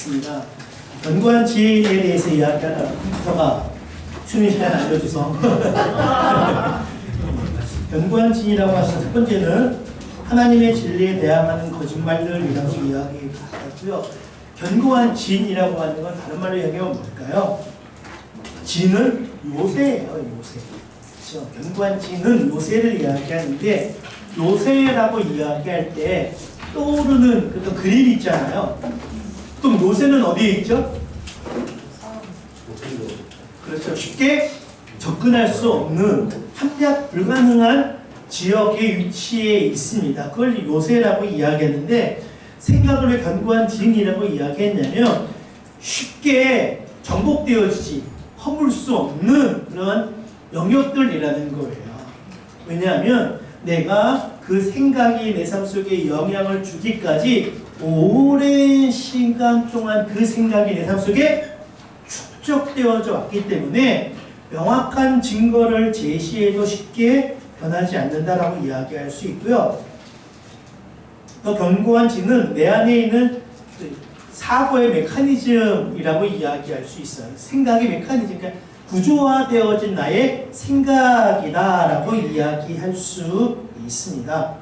있습니다. 견고한 지혜에 대해서 이야기하다 부터가 쉬는 시간 알려줘서 견고한 진이라고 하는 첫 번째는 하나님의 진리에 대항하는 거짓말들이라고 이야기하고요. 견고한 진이라고 하는 건 다른 말로 이야기하면 뭘까요? 진은 요새예요. 요새. 그렇죠? 견고한 진은 요새를 이야기하는데 요새라고 이야기할 때 떠오르는 어떤 그림이 있잖아요. 그럼 요새는 어디에 있죠? 그렇죠. 쉽게 접근할 수 없는 함약 불가능한 지역의 위치에 있습니다. 그걸 요새라고 이야기했는데 생각을 왜 견고한 진이라고 이야기했냐면 쉽게 정복되어지지 허물 수 없는 그런 영역들이라는 거예요. 왜냐하면 내가 그 생각이 내 삶 속에 영향을 주기까지 오랜 시간 동안 그 생각이 내 삶 속에 축적되어져 왔기 때문에 명확한 증거를 제시해도 쉽게 변하지 않는다라고 이야기할 수 있고요. 더 견고한 진은 내 안에 있는 사고의 메커니즘이라고 이야기할 수 있어요. 생각의 메커니즘, 그러니까 구조화되어진 나의 생각이다라고 이야기할 수 있습니다.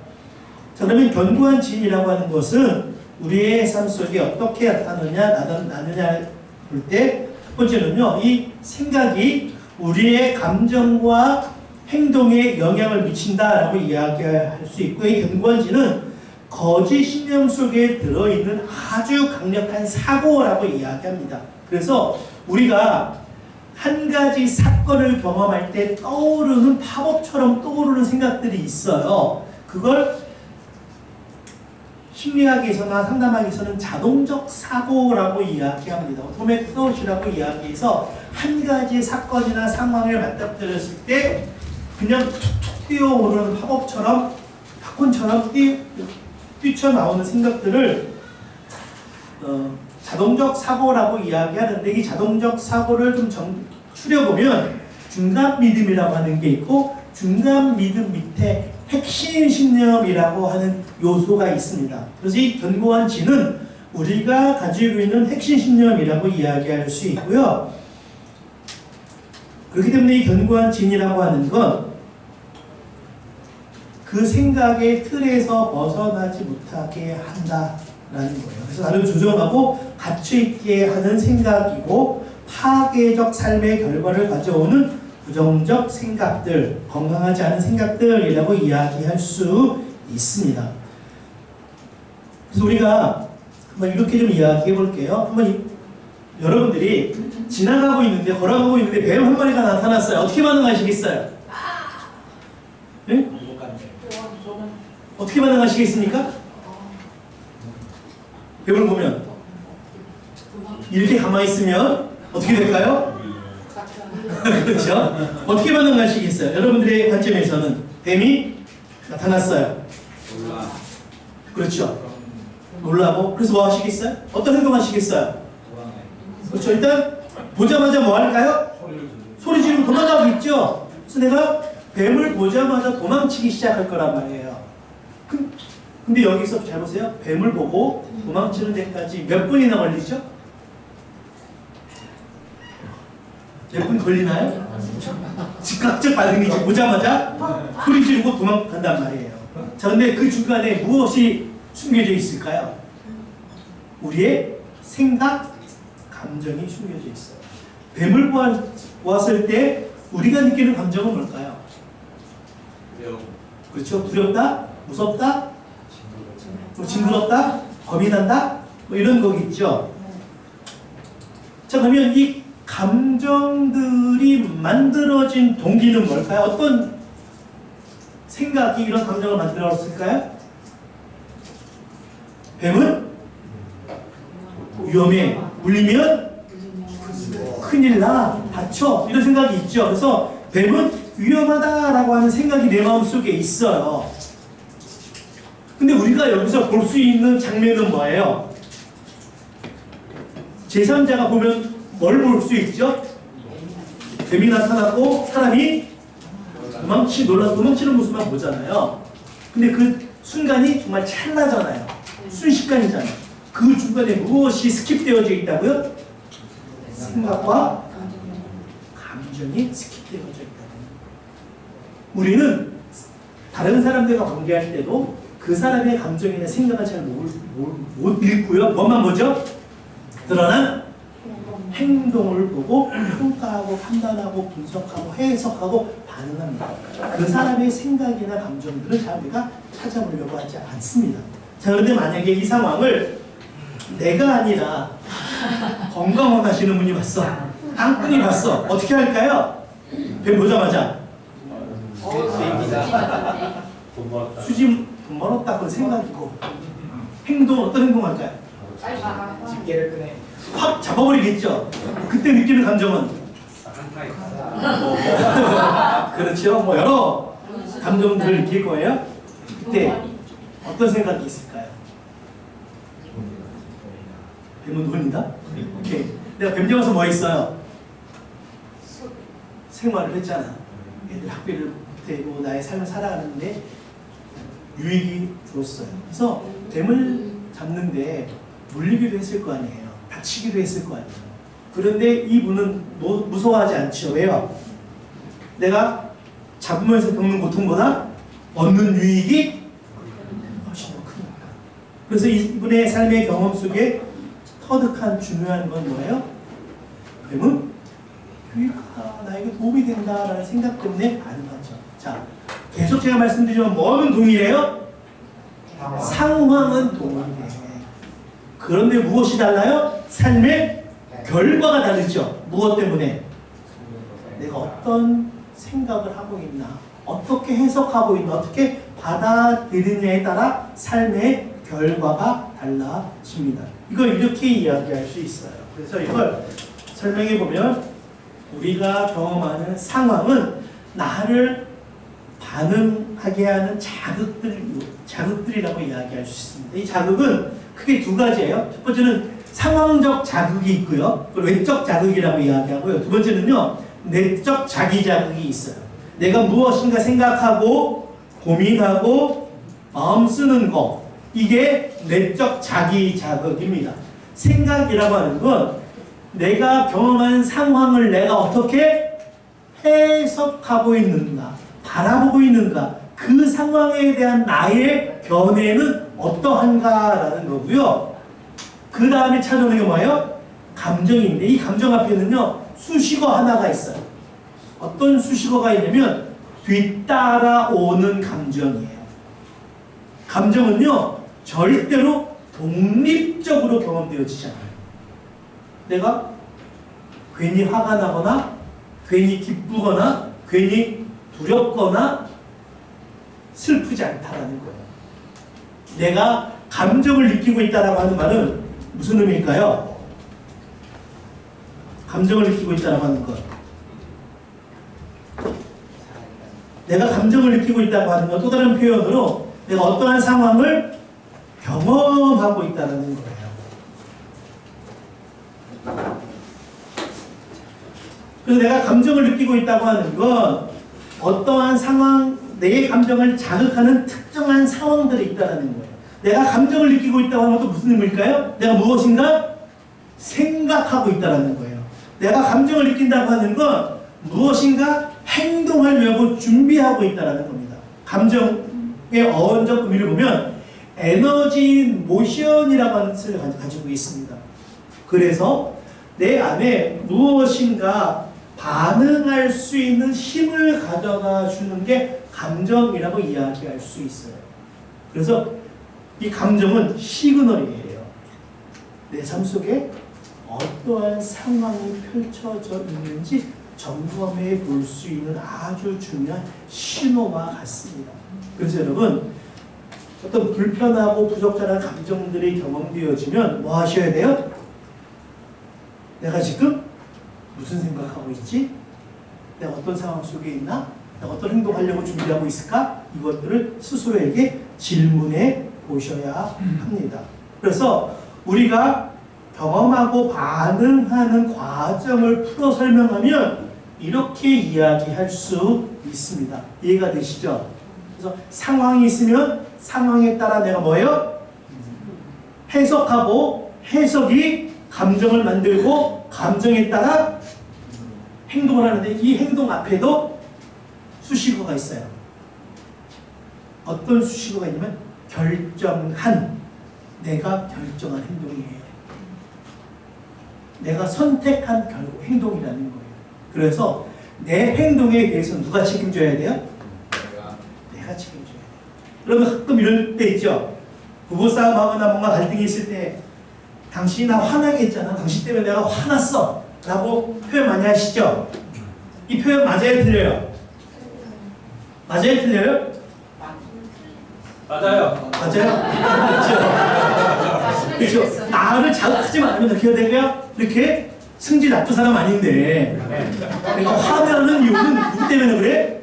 자, 그러면 견고한 진이라고 하는 것은 우리의 삶 속에 어떻게 나타나느냐 볼 때 첫 번째는요, 이 생각이 우리의 감정과 행동에 영향을 미친다라고 이야기할 수 있고, 이 견고한 진은 거짓 신념 속에 들어있는 아주 강력한 사고라고 이야기합니다. 그래서 우리가 한 가지 사건을 경험할 때 떠오르는 팝업처럼 떠오르는 생각들이 있어요. 그걸 심리학에서나 상담학에서는 자동적 사고라고 이야기합니다. 오토매틱 스토시라고 이야기해서 한 가지 사건이나 상황을 맞닥뜨렸을 때 그냥 툭툭 뛰어오르는 팝업처럼 팝콘처럼 뛰쳐나오는 생각들을 자동적 사고라고 이야기하는데, 이 자동적 사고를 좀 추려보면 중간 믿음이라고 하는 게 있고 중간 믿음 밑에 핵심 신념이라고 하는 요소가 있습니다. 그래서 이 견고한 진은 우리가 가지고 있는 핵심 신념이라고 이야기할 수 있고요. 그렇기 때문에 이 견고한 진이라고 하는 건 그 생각의 틀에서 벗어나지 못하게 한다라는 거예요. 그래서 나를 조정하고 갇혀있게 하는 생각이고 파괴적 삶의 결과를 가져오는 부정적 생각들, 건강하지 않은 생각들이라고 이야기할 수 있습니다. 그래서 우리가 한번 이렇게 좀 이야기해 볼게요. 한번 여러분들이 지나가고 있는데, 걸어가고 있는데 뱀 한 마리가 나타났어요. 어떻게 반응하시겠어요? 네? 어떻게 반응하시겠습니까? 뱀을 보면 이렇게 가만히 있으면 어떻게 될까요? 그렇죠? 어떻게 반응하시겠어요? 여러분들의 관점에서는 뱀이 나타났어요. 그렇죠? 놀라고. 그래서 뭐 하시겠어요? 어떤 행동 하시겠어요? 그렇죠. 일단 보자마자 뭐 할까요? 소리 지르고 도망가겠죠? 그래서 내가 뱀을 보자마자 도망치기 시작할 거란 말이에요. 근데 여기서 잘 보세요. 뱀을 보고 도망치는 데까지 몇 분이나 걸리죠? 몇 분 걸리나요? 즉각적 반응이죠. 보자마자 소리 지르고 도망간단 말이에요. 자, 근데 그 중간에 무엇이 숨겨져 있을까요? 우리의 생각, 감정이 숨겨져 있어요. 뱀을 보았을 때 우리가 느끼는 감정은 뭘까요? 그렇죠. 두렵다, 무섭다, 징그럽다, 겁이 난다, 뭐 이런 거겠죠. 자, 그러면 이 감정들이 만들어진 동기는 뭘까요? 어떤 생각이 이런 감정을 만들었을까요? 뱀은 위험해, 물리면 큰일 나, 다쳐, 이런 생각이 있죠. 그래서 뱀은 위험하다라고 하는 생각이 내 마음속에 있어요. 근데 우리가 여기서 볼 수 있는 장면은 뭐예요? 제3자가 보면 뭘 볼 수 있죠? 뱀이 나타났고 사람이 놀라서 도망치는 모습만 보잖아요. 근데 그 순간이 정말 찰나잖아요. 순식간이잖아요. 그 중간에 무엇이 스킵되어져 있다고요? 생각과 감정이 스킵되어져 있다는 거예요. 우리는 다른 사람들과 관계할 때도 그 사람의 감정이나 생각을 잘 못 읽고요. 뭐만 보죠? 드러난 행동을 보고 평가하고 판단하고 분석하고 해석하고 반응합니다. 그 사람의 생각이나 감정들을 잘 우리가 찾아보려고 하지 않습니다. 자, 그런데 만약에 이 상황을 내가 아니라 건강원 하시는 분이 봤어. 깡꾼이 봤어. 어떻게 할까요? 뱀 보자마자 수지 돈 벌었다 그런 생각이고 행동 어떤 행동할까요? 집게를 끄네. 확 잡아버리겠죠. 그때 느끼는 감정은 그렇죠. 뭐 여러 감정들을 느낄 거예요. 그때 어떤 생각이 있을까요? 뱀은 돈이다? 오케이. 내가 뱀 잡아서 뭐 했어요? 생활을 했잖아. 애들 학비를 대고 나의 삶을 살아가는데 유익이 줬어요. 그래서 뱀을 잡는데 물리기도 했을 거 아니에요. 다치기도 했을 거 아니에요. 그런데 이분은 무서워하지 않죠. 왜요? 내가 잡으면서 겪는 고통보다 얻는 유익이 훨씬 더 크니까. 그래서 이분의 삶의 경험 속에 터득한 중요한 건 뭐예요? 뱀은 유익하다, 나에게 도움이 된다라는 생각 때문에 반응하죠. 자, 계속 제가 말씀드리지만 뭐는 동일해요? 상황은 동일해. 그런데 무엇이 달라요? 삶의 결과가 다르죠. 무엇 때문에? 내가 어떤 생각을 하고 있나, 어떻게 해석하고 있나, 어떻게 받아들이느냐에 따라 삶의 결과가 달라집니다. 이걸 이렇게 이야기할 수 있어요. 그래서 이걸 설명해 보면 우리가 경험하는 상황은 나를 반응하게 하는 자극들이라고 이야기할 수 있습니다. 이 자극은 크게 두 가지예요. 첫 번째는 상황적 자극이 있고요. 그리고 외적 자극이라고 이야기하고요. 두 번째는요, 내적 자기 자극이 있어요. 내가 무엇인가 생각하고 고민하고 마음 쓰는 거, 이게 내적 자기 자극입니다. 생각이라고 하는 건 내가 경험한 상황을 내가 어떻게 해석하고 있는가, 바라보고 있는가, 그 상황에 대한 나의 견해는 어떠한가라는 거고요. 그 다음에 찾아오는 게 뭐예요? 감정인데 이 감정 앞에는요 수식어 하나가 있어요. 어떤 수식어가 있냐면 뒤따라오는 감정이에요. 감정은요 절대로 독립적으로 경험되어지지 않아요. 내가 괜히 화가 나거나 괜히 기쁘거나 괜히 두렵거나 슬프지 않다라는 거예요. 내가 감정을 느끼고 있다라고 하는 말은 무슨 의미일까요? 감정을 느끼고 있다라고 하는 것. 내가 감정을 느끼고 있다고 하는 것, 또 다른 표현으로 내가 어떠한 상황을 경험하고 있다는 거예요. 그래서 내가 감정을 느끼고 있다고 하는 건 어떠한 상황, 내 감정을 자극하는 특정한 상황들이 있다는 거예요. 내가 감정을 느끼고 있다고 하는 것도 무슨 의미일까요? 내가 무엇인가 생각하고 있다는 거예요. 내가 감정을 느낀다고 하는 건 무엇인가 행동하려고 준비하고 있다는 겁니다. 감정의 어원적 의미를 보면 에너지 모션이라고 하는 뜻을 가지고 있습니다. 그래서 내 안에 무엇인가 반응할 수 있는 힘을 가져다 주는 게 감정이라고 이야기할 수 있어요. 그래서 이 감정은 시그널이에요. 내 삶 속에 어떠한 상황이 펼쳐져 있는지 점검해 볼 수 있는 아주 중요한 신호와 같습니다. 그래서 여러분, 어떤 불편하고 부적절한 감정들이 경험되어지면 뭐 하셔야 돼요? 내가 지금 무슨 생각하고 있지? 내가 어떤 상황 속에 있나? 내가 어떤 행동하려고 준비하고 있을까? 이것들을 스스로에게 질문해 보셔야 합니다. 그래서 우리가 경험하고 반응하는 과정을 풀어 설명하면 이렇게 이야기할 수 있습니다. 이해가 되시죠? 그래서 상황이 있으면 상황에 따라 내가 뭐예요? 해석하고 해석이 감정을 만들고 감정에 따라 행동을 하는데 이 행동 앞에도 수식어가 있어요. 어떤 수식어가 있냐면 결정한, 내가 결정한 행동이에요. 내가 선택한 행동이라는 거예요. 그래서 내 행동에 대해서 누가 책임져야 돼요? 내가 책임져야 돼요. 여러분 가끔 이럴 때 있죠. 부부싸움하거나 뭔가 갈등이 있을 때 당신이 나 화나게 했잖아. 당신 때문에 내가 화났어 라고 표현 많이 하시죠? 이 표현 맞아요? 틀려요? 맞아요? 틀려요? 맞아요. 맞아요? 그렇죠? 나를 자극하지만 않으면 어떻게 해야 되고요? 이렇게 승질 나쁜 사람 아닌데 내가 화나는 이유는 누구 때문에 그래?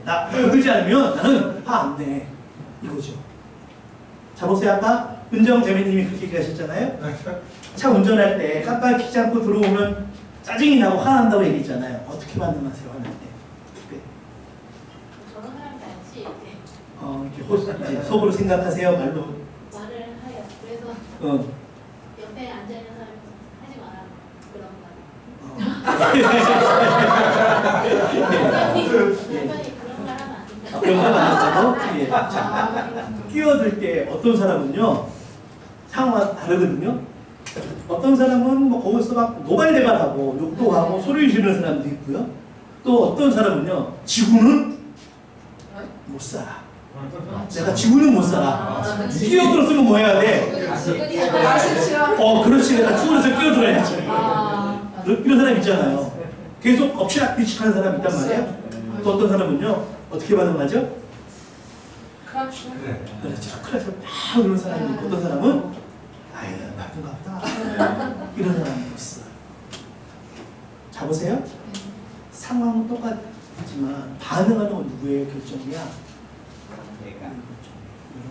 나 그러지 않으면 나는 화 안 내. 이거죠. 자 보세요. 아까 은정 재매님이 그렇게 얘기하셨잖아요. 차 운전할 때 깜빡이 켜지 않고 들어오면 짜증이 나고 화난다고 얘기했잖아요. 어떻게 반응하세요? 화날 때? 저런 사람이 알지. 이렇게 이제 속으로 생각하세요? 말로? 말을 해요. 그래서 옆에 앉아 있는 사람이 하지 마라 그런 말. 그런 말 하면 안 된다. 그런 건 아니고, 예. 자, 끼어들 때 어떤 사람은요, 상황이 다르거든요. 어떤 사람은 뭐 거기서 막 노발대발하고 욕도 하고 소리 지르는 사람도 있고요. 또 어떤 사람은요, 지구는 못 살아. 내가 지구는 못 살아. 끼어들었으면 뭐 해야 돼? 그렇지. 내가 죽어서 끼어들어야지. 이런 사람 있잖아요. 계속 엎치락뒤치락 하는 사람 있단 말이에요. 또 어떤 사람은요, 어떻게 반응하죠? 그렇죠. 크라쳐 막 이런 사람이 있고, 어떤 사람은 아유, 나쁜가 보다. 이런 사람이 있어요. 자, 보세요. 상황은 똑같지만 반응하는 건 누구의 결정이야?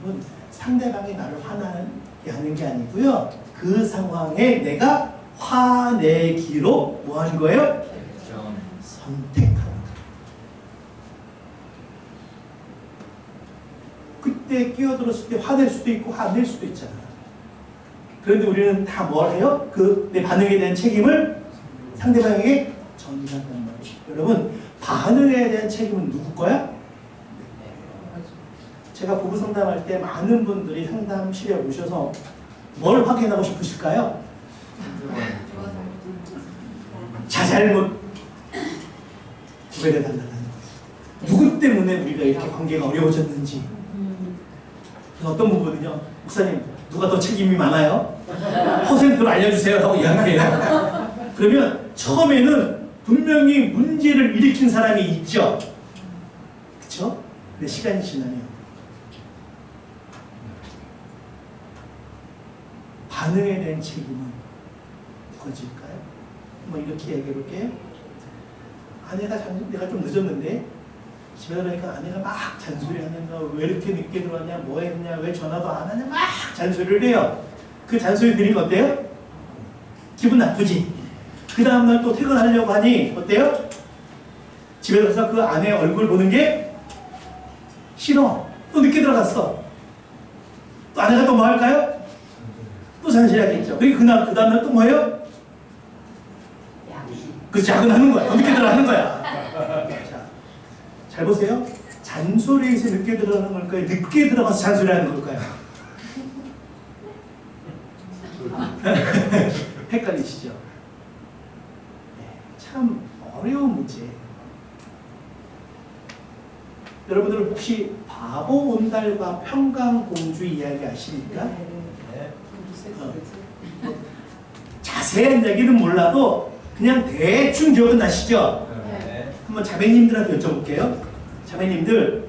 여러분, 상대방이 나를 화나게 하는 게 아니고요. 그 상황에 내가 화내기로 뭐 하는 거예요? 선택하는 거예요. 그때 끼어들었을 때 화낼 수도 있고 화 안 낼 수도 있잖아. 그런데 우리는 다 뭘 해요? 그 내 반응에 대한 책임을 상대방에게 전가한단 말이에요. 여러분, 반응에 대한 책임은 누구 거야? 제가 부부 상담할 때 많은 분들이 상담실에 오셔서 뭘 확인하고 싶으실까요? 자잘못 구별해달라는 거예요. 누구 때문에 우리가 이렇게 관계가 어려워졌는지. 어떤 부분은요, 목사님 누가 더 책임이 많아요? 퍼센트로 알려주세요 하고 이야기해요. 그러면 처음에는 분명히 문제를 일으킨 사람이 있죠. 그렇죠? 근데 시간이 지나면 반응에 대한 책임은 누가 질까요? 뭐 이렇게 얘기해 볼게요. 내가 좀 늦었는데 집에 들어가니까 아내가 막 잔소리하는 거, 왜 이렇게 늦게 들어왔냐, 뭐 했냐, 왜 전화도 안 하냐, 막 잔소리를 해요. 그 잔소리 들으면 어때요? 기분 나쁘지? 그 다음날 또 퇴근하려고 하니 어때요? 집에 들어서 그 아내 얼굴 보는 게 싫어. 또 늦게 들어갔어. 또 아내가 또 뭐 할까요? 또 잔소리하겠죠. 그 다음날 또 뭐예요? 그렇지, 야근하는 거야. 또 늦게 들어가는 거야. 잘 보세요. 잔소리에서 늦게 들어가는 걸까요? 늦게 들어가서 잔소리하는 걸까요? 헷갈리시죠? 참 어려운 문제예요. 여러분들 혹시 바보 온달과 평강공주 이야기 아십니까? 자세한 이야기는 몰라도 그냥 대충 기억은 나시죠? 한번 자매님들한테 여쭤볼게요. 자매님들,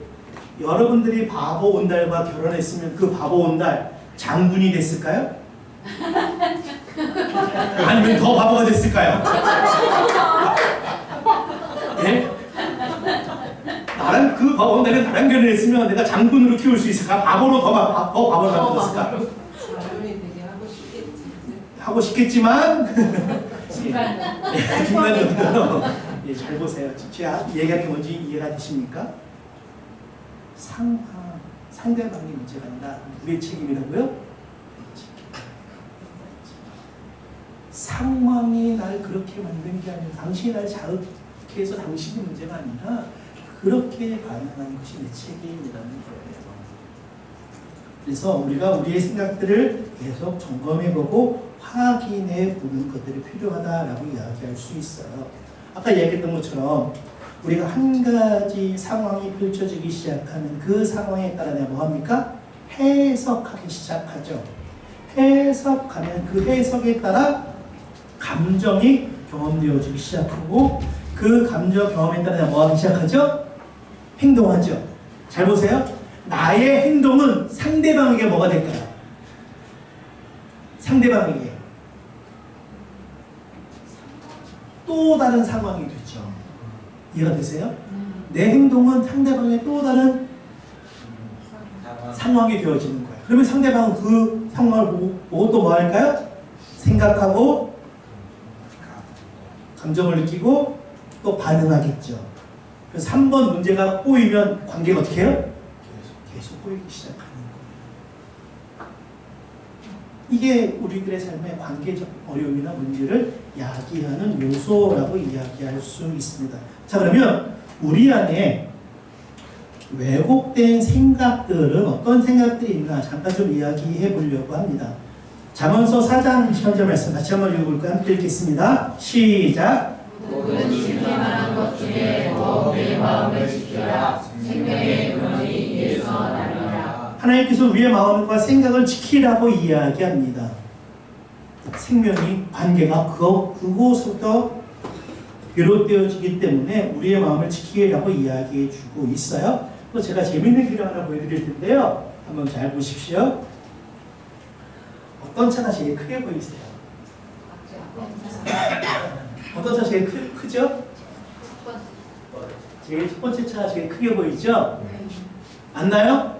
여러분들이 바보 온달과 결혼했으면 그 바보 온달 장군이 됐을까요? 아니면 더 바보가 됐을까요? 네? 나랑 그 바보 온달이 나랑 결혼했으면 내가 장군으로 키울 수 있을까? 바보로 더 바보를 만들었을까? 장군이 되게 하고 싶겠지만 중간으로 예, 잘 보세요. 제가 얘기하는 게 뭔지 이해가 되십니까? 상대방의 문제가 아니라 우리의 책임이라고요? 상황이 날 그렇게 만든 게 아니라 당신이 날 자극해서 당신의 문제가 아니라 그렇게 반응하는 것이 내 책임이라는 거예요. 그래서 우리가 우리의 생각들을 계속 점검해보고 확인해보는 것들이 필요하다라고 이야기할 수 있어요. 아까 이야기했던 것처럼 우리가 한 가지 상황이 펼쳐지기 시작하면 그 상황에 따라 내가 뭐합니까? 해석하기 시작하죠. 해석하면 그 해석에 따라 감정이 경험되어지기 시작하고 그 감정 경험에 따라 내가 뭐하기 시작하죠? 행동하죠. 잘 보세요. 나의 행동은 상대방에게 뭐가 될까요? 상대방에게 또 다른 상황이 되죠. 이해가 되세요? 내 행동은 상대방의 또 다른 상황이 되어지는 거예요. 그러면 상대방은 그 상황을 보고 또 뭐 할까요? 생각하고 감정을 느끼고 또 반응하겠죠. 그래서 한 번 문제가 꼬이면 관계가 어떻게 해요? 계속 꼬이기 시작하는 거예요. 이게 우리들의 삶의 관계적 어려움이나 문제를 야기하는 요소라고 이야기할 수 있습니다. 자, 그러면 우리 안에 왜곡된 생각들은 어떤 생각들이 있나 잠깐 좀 이야기해 보려고 합니다. 잠언서 4장 20절 말씀 같이 한번 읽어볼까요? 함께 읽겠습니다. 시작. 모든 지킬 만한 것 중에 우리의 마음을 지켜라. 생명의 근원이 이에서 나느니라. 하나님께서 우리의 마음과 생각을 지키라고 이야기합니다. 생명이 관계가 그곳부터 비롯되어지기 때문에 우리의 마음을 지키라고 이야기해 주고 있어요. 또 제가 재밌는 그림 하나 보여드릴 텐데요. 한번 잘 보십시오. 어떤 차가 제일 크게 보이세요? 어떤 차 제일 크죠? 제일 첫 번째 차가 제일 크게 보이죠? 맞나요?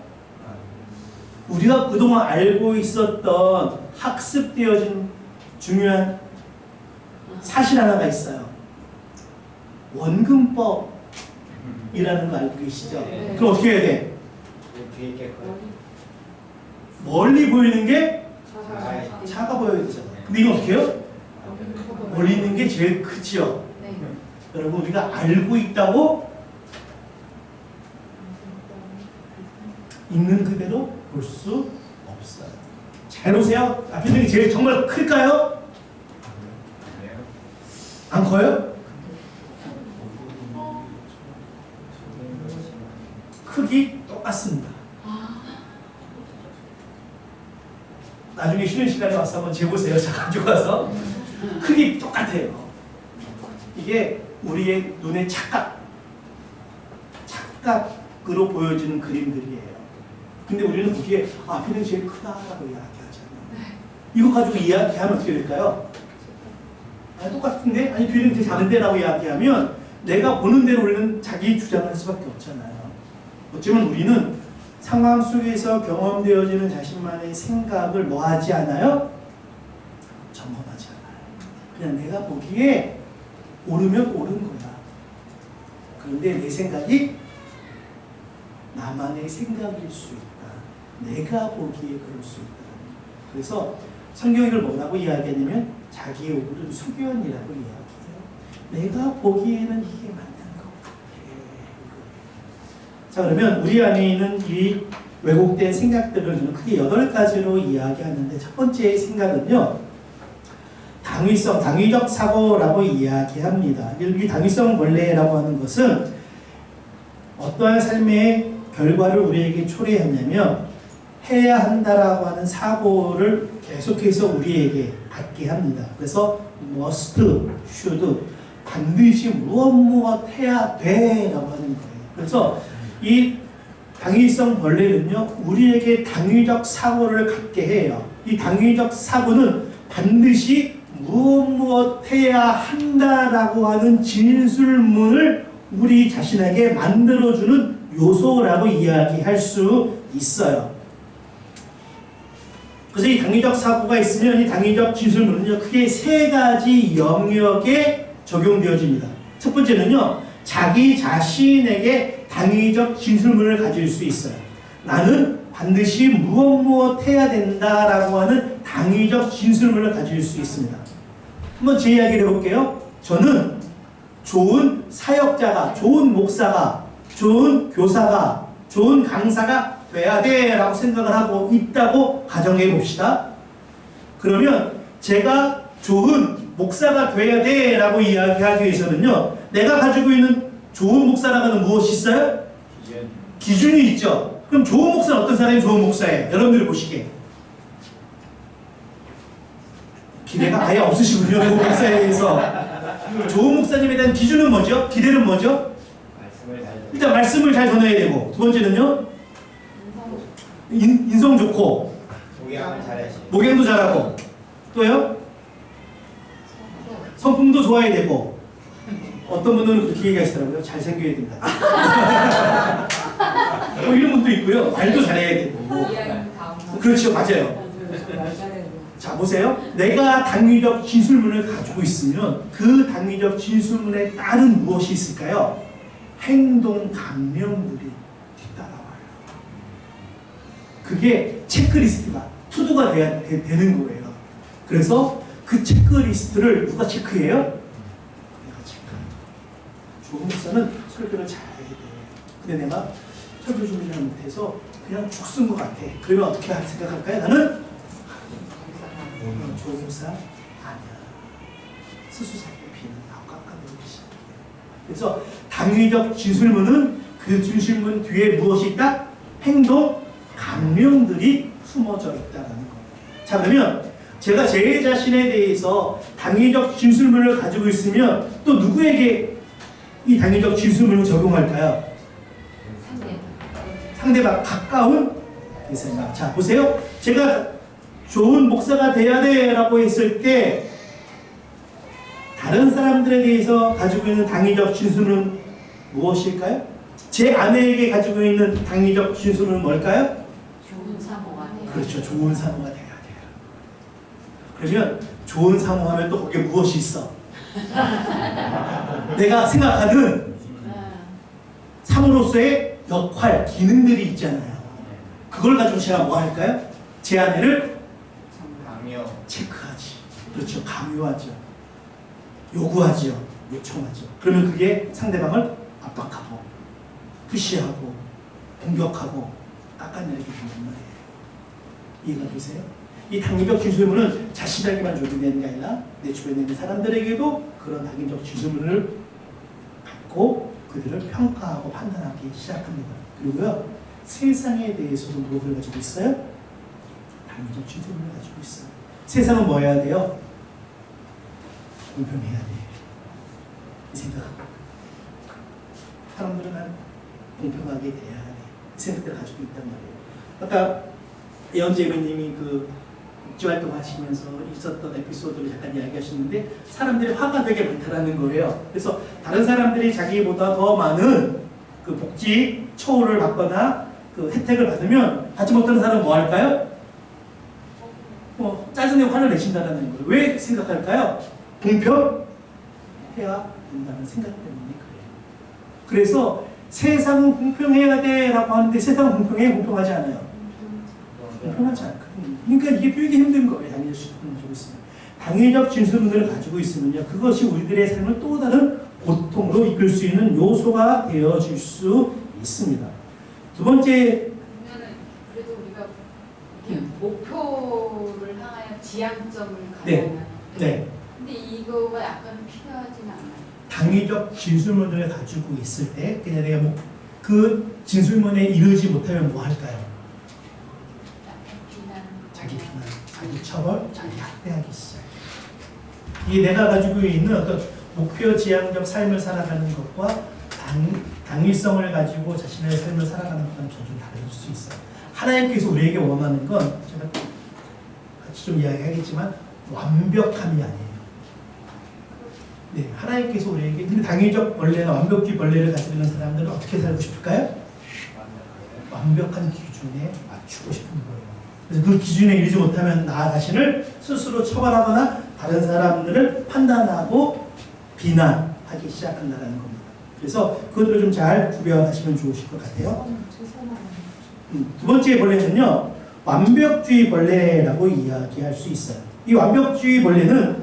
우리가 그동안 알고 있었던 학습되어진 중요한 사실 하나가 있어요. 원근법이라는 거 알고 계시죠? 네. 그럼 어떻게 해야 돼? 멀리 보이는 게 작아 보여야 되잖아. 근데 이건 어떻게 해요? 멀리 있는 게 제일 크지요? 네. 여러분, 우리가 알고 있다고 있는 그대로 볼 수 없어요. 잘 보세요. 앞에 있는 게 제일 정말 클까요? 안 커요? 크기 똑같습니다. 나중에 쉬는 시간에 와서 한번 재보세요. 자, 가지고 와서. 크기 똑같아요. 이게 우리의 눈의 착각으로 보여지는 그림들이에요. 근데 우리는 거기에 앞에는 제일 크다라고 이야기하잖아요. 이거 가지고 이야기하면 어떻게 될까요? 아니, 똑같은데? 아니, 뒤에는 제일 작은데라고 이야기하면 내가 보는 대로 우리는 자기 주장을 할 수밖에 없잖아요. 어쩌면 우리는 상황 속에서 경험되어지는 자신만의 생각을 뭐 하지 않아요? 점검하지 않아요. 그냥 내가 보기에 옳으면 옳은 거야. 그런데 내 생각이 나만의 생각일 수 있다. 내가 보기에 그럴 수 있다. 그래서 성경이 이걸 뭐라고 이야기하냐면 자기의 옳은 소견이라고 이야기해요. 내가 보기에는 이게 맞는 것 같아. 자, 그러면 우리 안에 있는 이 왜곡된 생각들을 저는 크게 8가지로 이야기하는데, 첫 번째 생각은요, 당위적 사고라고 이야기합니다. 이 당위성 원래라고 하는 것은 어떠한 삶의 결과를 우리에게 초래하냐면 해야 한다라고 하는 사고를 계속해서 우리에게 갖게 합니다. 그래서 must, should, 반드시 무엇 해야 돼라고 하는 거예요. 그래서 이 당위성 벌레는요, 우리에게 당위적 사고를 갖게 해요. 이 당위적 사고는 반드시 무엇 해야 한다라고 하는 진술문을 우리 자신에게 만들어주는 요소라고 이야기할 수 있어요. 그래서 이 당위적 사고가 있으면 이 당위적 진술문은요, 크게 3가지 영역에 적용되어집니다. 첫 번째는요, 자기 자신에게 당위적 진술문을 가질 수 있어요. 나는 반드시 무엇 해야 된다라고 하는 당위적 진술문을 가질 수 있습니다. 한번 제 이야기를 해볼게요. 저는 좋은 사역자가, 좋은 목사가, 좋은 교사가, 좋은 강사가 돼야 돼 라고 생각을 하고 있다고 가정해 봅시다. 그러면 제가 좋은 목사가 돼야 돼 라고 이야기하기 위해서는요, 내가 가지고 있는 좋은 목사라고 하는 무엇이 있어요? 기준이 있죠. 그럼 좋은 목사는 어떤 사람이 좋은 목사예요? 여러분들이 보시기에 기대가 아예 없으시군요. 좋은 목사에 대해서. 좋은 목사님에 대한 기준은 뭐죠? 기대는 뭐죠? 일단 말씀을 잘 전해야 되고, 두 번째는요, 인성 좋고, 목양도 잘하고, 또요, 성품도 좋아야 되고, 어떤 분들은 그렇게 얘기하시더라고요. 잘생겨야 된다. 이런 분도 있고요. 말도 잘해야 되고. 그렇죠, 맞아요. 자, 보세요. 내가 당위적 진술문을 가지고 있으면 그 당위적 진술문에 따른 무엇이 있을까요? 행동 감명들이 뒤따라와요. 그게 체크리스트가, 투두가 되는 거예요. 그래서 그 체크리스트를 누가 체크해요? 내가 체크해요. 좋은 목사는 설교를 잘해야 돼. 근데 내가 설교 준비를 못해서 그냥 죽 쓴 것 같아. 그러면 어떻게 생각할까요? 나는 좋은 목사 아니야. 스스로 자기 비는 나고 깎아내리기 시작해요. 그래서 당위적 진술문은 그 진술문 뒤에 무엇이 있다? 행동, 감명들이 숨어져 있다는 거예요. 자, 그러면 제가 제 자신에 대해서 당위적 진술문을 가지고 있으면 또 누구에게 이 당위적 진술문을 적용할까요? 상대방 가까운 대상자. 자, 보세요. 제가 좋은 목사가 돼야 돼 라고 했을 때 다른 사람들에 대해서 가지고 있는 당위적 진술은 무엇일까요? 제 아내에게 가지고 있는 당위적 진술은 뭘까요? 좋은 사모가 돼요. 그렇죠. 좋은 사모가 돼야 돼요. 그러면 좋은 사모하면 또 거기에 무엇이 있어? 내가 생각하는 사모로서의 역할, 기능들이 있잖아요. 그걸 가지고 제가 뭐 할까요? 제 아내를 체크하지. 그렇죠. 강요하죠. 요구하죠. 요청하죠. 그러면 그게 상대방을 압박하고 푸시하고 공격하고 깎아내리게 되는 말이에요. 이해가 되세요? 이 당위적 진술문은 자신에게만 적용되는 게 아니라 내 주변에 있는 사람들에게도 그런 당위적 진술문을 갖고 그들을 평가하고 판단하기 시작합니다. 그리고요, 세상에 대해서도 무엇을 가지고 있어요? 당위적 진술문을 가지고 있어요. 세상은 뭐 해야 돼요? 공평해야 돼. 이 생각하고 사람들은 난 공평하게 돼야 돼. 이 생각을 가지고 있단 말이에요. 아까 연재민님이 그 복지활동 하시면서 있었던 에피소드를 잠깐 이야기하셨는데 사람들이 화가 되게 많다라는 거예요. 그래서 다른 사람들이 자기보다 더 많은 그 복지 처우를 받거나 그 혜택을 받으면 받지 못하는 사람은 뭐 할까요? 짜증내고 화를 내신다는 거예요. 왜 생각할까요? 공평해야 된다는 생각 때문에 그래요. 그래서 세상은 공평해야 돼 라고 하는데 세상은 공평해? 공평하지 않아요. 공평하지 않거든요. 그러니까 이게 되게 힘든 거예요. 당위적 진술문을 가지고 있으면. 당위적 진술문을 가지고 있으면요, 그것이 우리들의 삶을 또 다른 고통으로 이끌 수 있는 요소가 되어질 수 있습니다. 두 번째, 그래도 우리가 이렇게 목표를 향하여 지향점을 네. 가잖아요. 네. 근데 이거가 약간 필요하진 않아요. 당위적 진술문을 가지고 있을 때 그냥 내가 뭐 그 진술문에 이르지 못하면 뭐 할까요? 자기 비난, 자기 처벌, 자기 학대하기 시작해요. 이게 내가 가지고 있는 어떤 목표 지향적 삶을 살아가는 것과 당위성을 가지고 자신의 삶을 살아가는 것과는 좀 다를 수 있어요. 하나님께서 우리에게 원하는 건 제가 같이 좀 이야기하겠지만 완벽함이 아니에요. 네, 하나님께서 우리에게 근데 당위적 벌레나 완벽주의 벌레를 가지고 있는 사람들은 어떻게 살고 싶을까요? 완벽한 기준에 맞추고 싶은 거예요. 그래서 그 기준에 이르지 못하면 나 자신을 스스로 처벌하거나 다른 사람들을 판단하고 비난하기 시작한다는 겁니다. 그래서 그것들을 좀 잘 구별하시면 좋으실 것 같아요. 두 번째 벌레는요, 완벽주의 벌레라고 이야기할 수 있어요. 이 완벽주의 벌레는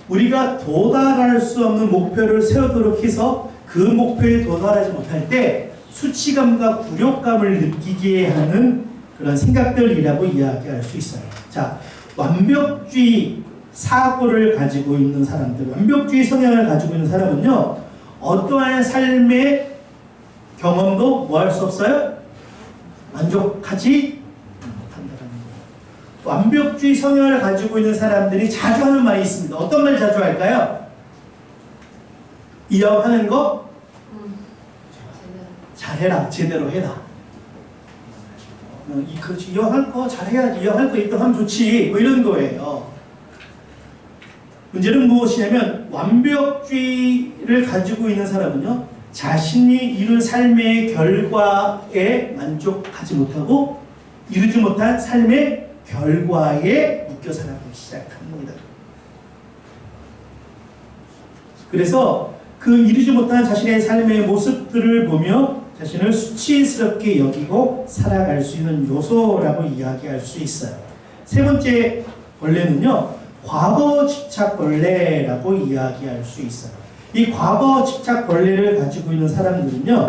우리가 도달할 수 없는 목표를 세우도록 해서 그 목표에 도달하지 못할 때 수치감과 굴욕감을 느끼게 하는 그런 생각들이라고 이야기할 수 있어요. 자, 완벽주의 사고를 가지고 있는 사람들, 완벽주의 성향을 가지고 있는 사람은요, 어떠한 삶의 경험도 뭐 할 수 없어요? 만족하지 못한다는 거예요. 완벽주의 성향을 가지고 있는 사람들이 자주 하는 말이 있습니다. 어떤 말 자주 할까요? 이왕하는 거 잘해라, 제대로 해라. 그렇지, 이왕할 거 잘해야지, 이왕할 거 일단 하면 좋지, 뭐 이런 거예요. 문제는 무엇이냐면 완벽주의를 가지고 있는 사람은요, 자신이 이룬 삶의 결과에 만족하지 못하고 이루지 못한 삶의 결과에 묶여 살아가기 시작합니다. 그래서 그 이루지 못한 자신의 삶의 모습들을 보며 자신을 수치스럽게 여기고 살아갈 수 있는 요소라고 이야기할 수 있어요. 세 번째 벌레는요, 과거 집착 벌레라고 이야기할 수 있어요. 이 과거 집착 벌레를 가지고 있는 사람들은요,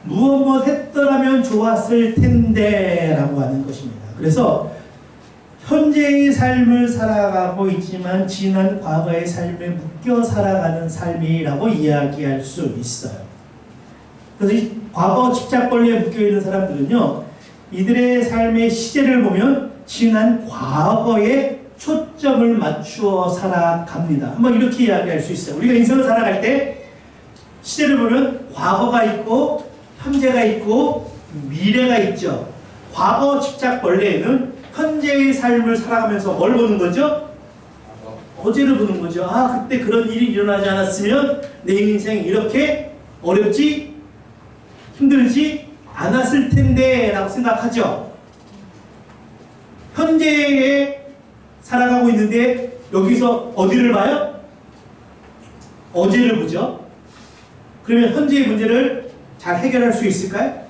무엇 했더라면 좋았을 텐데 라고 하는 것입니다. 그래서 현재의 삶을 살아가고 있지만 지난 과거의 삶에 묶여 살아가는 삶이라고 이야기할 수 있어요. 그래서 이 과거 집착 벌레에 묶여 있는 사람들은요, 이들의 삶의 시제를 보면 지난 과거에 초점을 맞추어 살아갑니다. 한번 이렇게 이야기할 수 있어요. 우리가 인생을 살아갈 때 시제를 보면 과거가 있고 현재가 있고 미래가 있죠. 과거 집착 벌레에는 현재의 삶을 살아가면서 뭘 보는 거죠? 어제를 보는 거죠. 아, 그때 그런 일이 일어나지 않았으면 내 인생이 이렇게 어렵지, 힘들지 않았을 텐데 라고 생각하죠. 현재에 살아가고 있는데 여기서 어디를 봐요? 어제를 보죠. 그러면 현재의 문제를 잘 해결할 수 있을까요?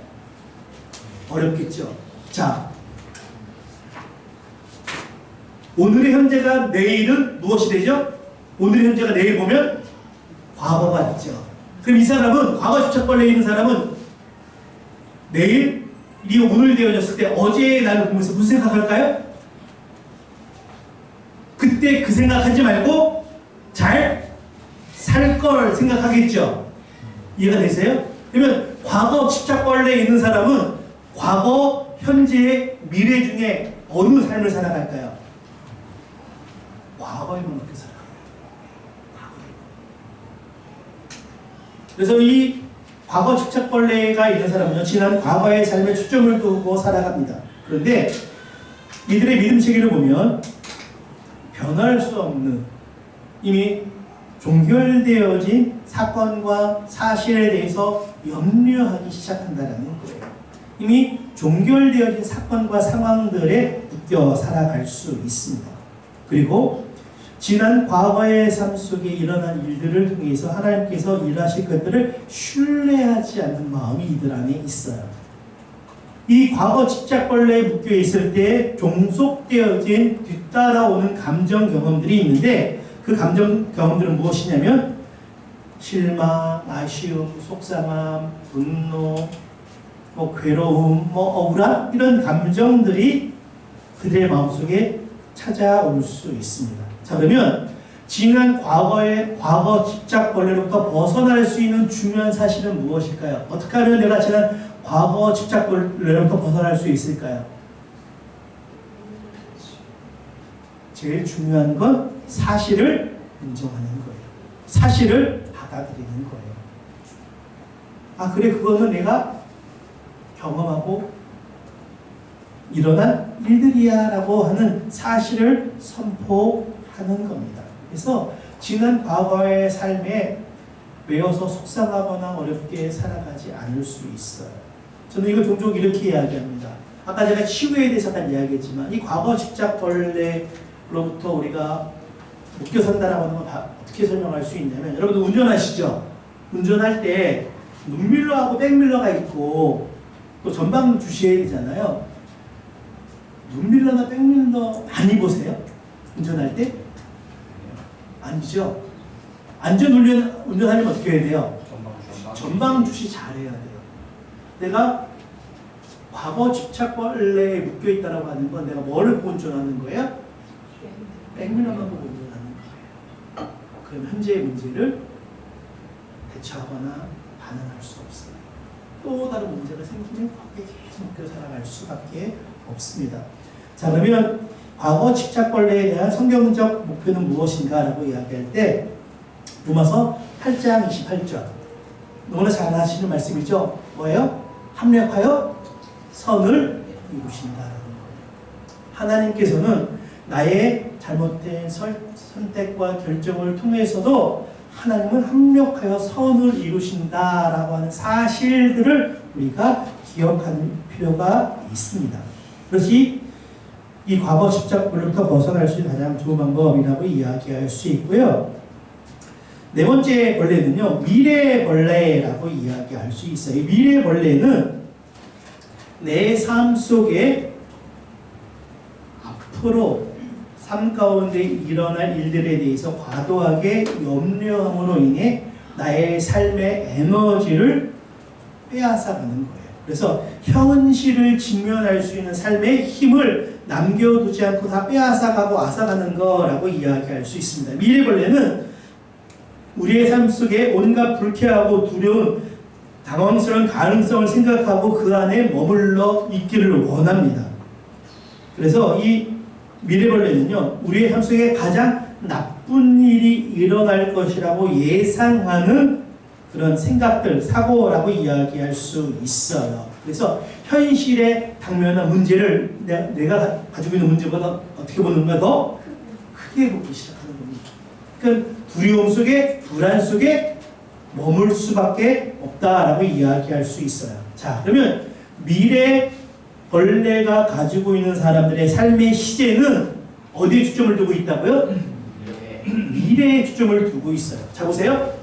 어렵겠죠. 자, 오늘의 현재가 내일은 무엇이 되죠? 오늘의 현재가 내일 보면 과거가 있죠. 그럼 이 사람은, 과거 집착벌레에 있는 사람은 내일이 오늘 되어졌을 때 어제의 날을 보면서 무슨 생각할까요? 그때 그 생각하지 말고 잘 살 걸 생각하겠죠. 이해가 되세요? 그러면 과거 집착벌레에 있는 사람은 과거, 현재, 미래 중에 어느 삶을 살아갈까요? 과거에만 그렇게 살아가요. 그래서 이 과거 집착벌레가 있는 사람은요, 지난 과거의 삶에 초점을 두고 살아갑니다. 그런데 이들의 믿음 체계를 보면 변할 수 없는, 이미 종결되어진 사건과 사실에 대해서 염려하기 시작한다는 거예요. 이미 종결되어진 사건과 상황들에 묶여 살아갈 수 있습니다. 그리고 지난 과거의 삶 속에 일어난 일들을 통해서 하나님께서 일하실 것들을 신뢰하지 않는 마음이 이들 안에 있어요. 이 과거 집착벌레에 묶여 있을 때 종속되어진 뒤따라오는 감정 경험들이 있는데, 그 감정 경험들은 무엇이냐면 실망, 아쉬움, 속상함, 분노, 괴로움, 억울함, 이런 감정들이 그들의 마음속에 찾아올 수 있습니다. 자, 그러면 지난 과거의 과거 집착벌레로부터 벗어날 수 있는 중요한 사실은 무엇일까요? 어떻게 하면 내가 지난 과거 집착벌레로부터 벗어날 수 있을까요? 제일 중요한 건 사실을 인정하는 거예요. 사실을 받아들이는 거예요. 아, 그래, 그거는 내가 경험하고 일어난 일들이야 라고 하는 사실을 선포하는 겁니다. 그래서 지난 과거의 삶에 매여서 속상하거나 어렵게 살아가지 않을 수 있어요. 저는 이걸 종종 이렇게 이야기합니다. 아까 제가 치유에 대해서 잠깐 이야기했지만, 이 과거 집착벌레로부터 우리가 묶여 산다라고 하는 건 어떻게 설명할 수 있냐면, 여러분들 운전하시죠? 운전할 때 눈밀러하고 백밀러가 있고 또 전방 주시해야 되잖아요. 눈밀러나 백밀러 많이 보세요? 운전할 때? 아니죠. 운전하려면 어떻게 해야 돼요? 전방 주시 잘해야 돼요. 내가 과거 집착벌레에 묶여있다라고 하는 건 내가 뭐를 보고 운전하는 거예요? 백밀러만 보고 운전하는 거예요. 그럼 현재의 문제를 대처하거나 반응할 수 없어요. 또 다른 문제가 생기면 거기에 계속 묶여 살아갈 수밖에 없습니다. 자, 그러면 과거 집착벌레에 대한 성경적 목표는 무엇인가 라고 이야기할 때 로마서 8장 28절 너무나 잘 아시는 말씀이죠. 뭐예요? 합력하여 선을 이루신다라는 거예요. 하나님께서는 나의 잘못된 선택과 결정을 통해서도 하나님은 합력하여 선을 이루신다라고 하는 사실들을 우리가 기억하는 필요가 있습니다. 그것이 이 과거 집착벌레부터 벗어날 수 있는 가장 좋은 방법이라고 이야기할 수 있고요. 네 번째 벌레는요, 미래벌레라고 이야기할 수 있어요. 이 미래벌레는 내 삶 속에 앞으로 삶 가운데 일어날 일들에 대해서 과도하게 염려함으로 인해 나의 삶의 에너지를 빼앗아가는 거예요. 그래서 현실을 직면할 수 있는 삶의 힘을 남겨두지 않고 다 빼앗아가고 앗아가는 거라고 이야기할 수 있습니다. 미래벌레는 우리의 삶 속에 온갖 불쾌하고 두려운 당황스러운 가능성을 생각하고 그 안에 머물러 있기를 원합니다. 그래서 이 미래벌레는요, 우리의 삶 속에 가장 나쁜 일이 일어날 것이라고 예상하는 그런 생각들, 사고라고 이야기할 수 있어요. 그래서 현실에 당면한 문제를 내가 가지고 있는 문제보다 어떻게 보는가 더 크게 보기 시작하는 겁니다. 그러니까 두려움 속에, 불안 속에 머물 수밖에 없다라고 이야기할 수 있어요. 자, 그러면 미래벌레가 가지고 있는 사람들의 삶의 시제는 어디에 초점을 두고 있다고요? 미래에 초점을 두고 있어요. 자, 보세요.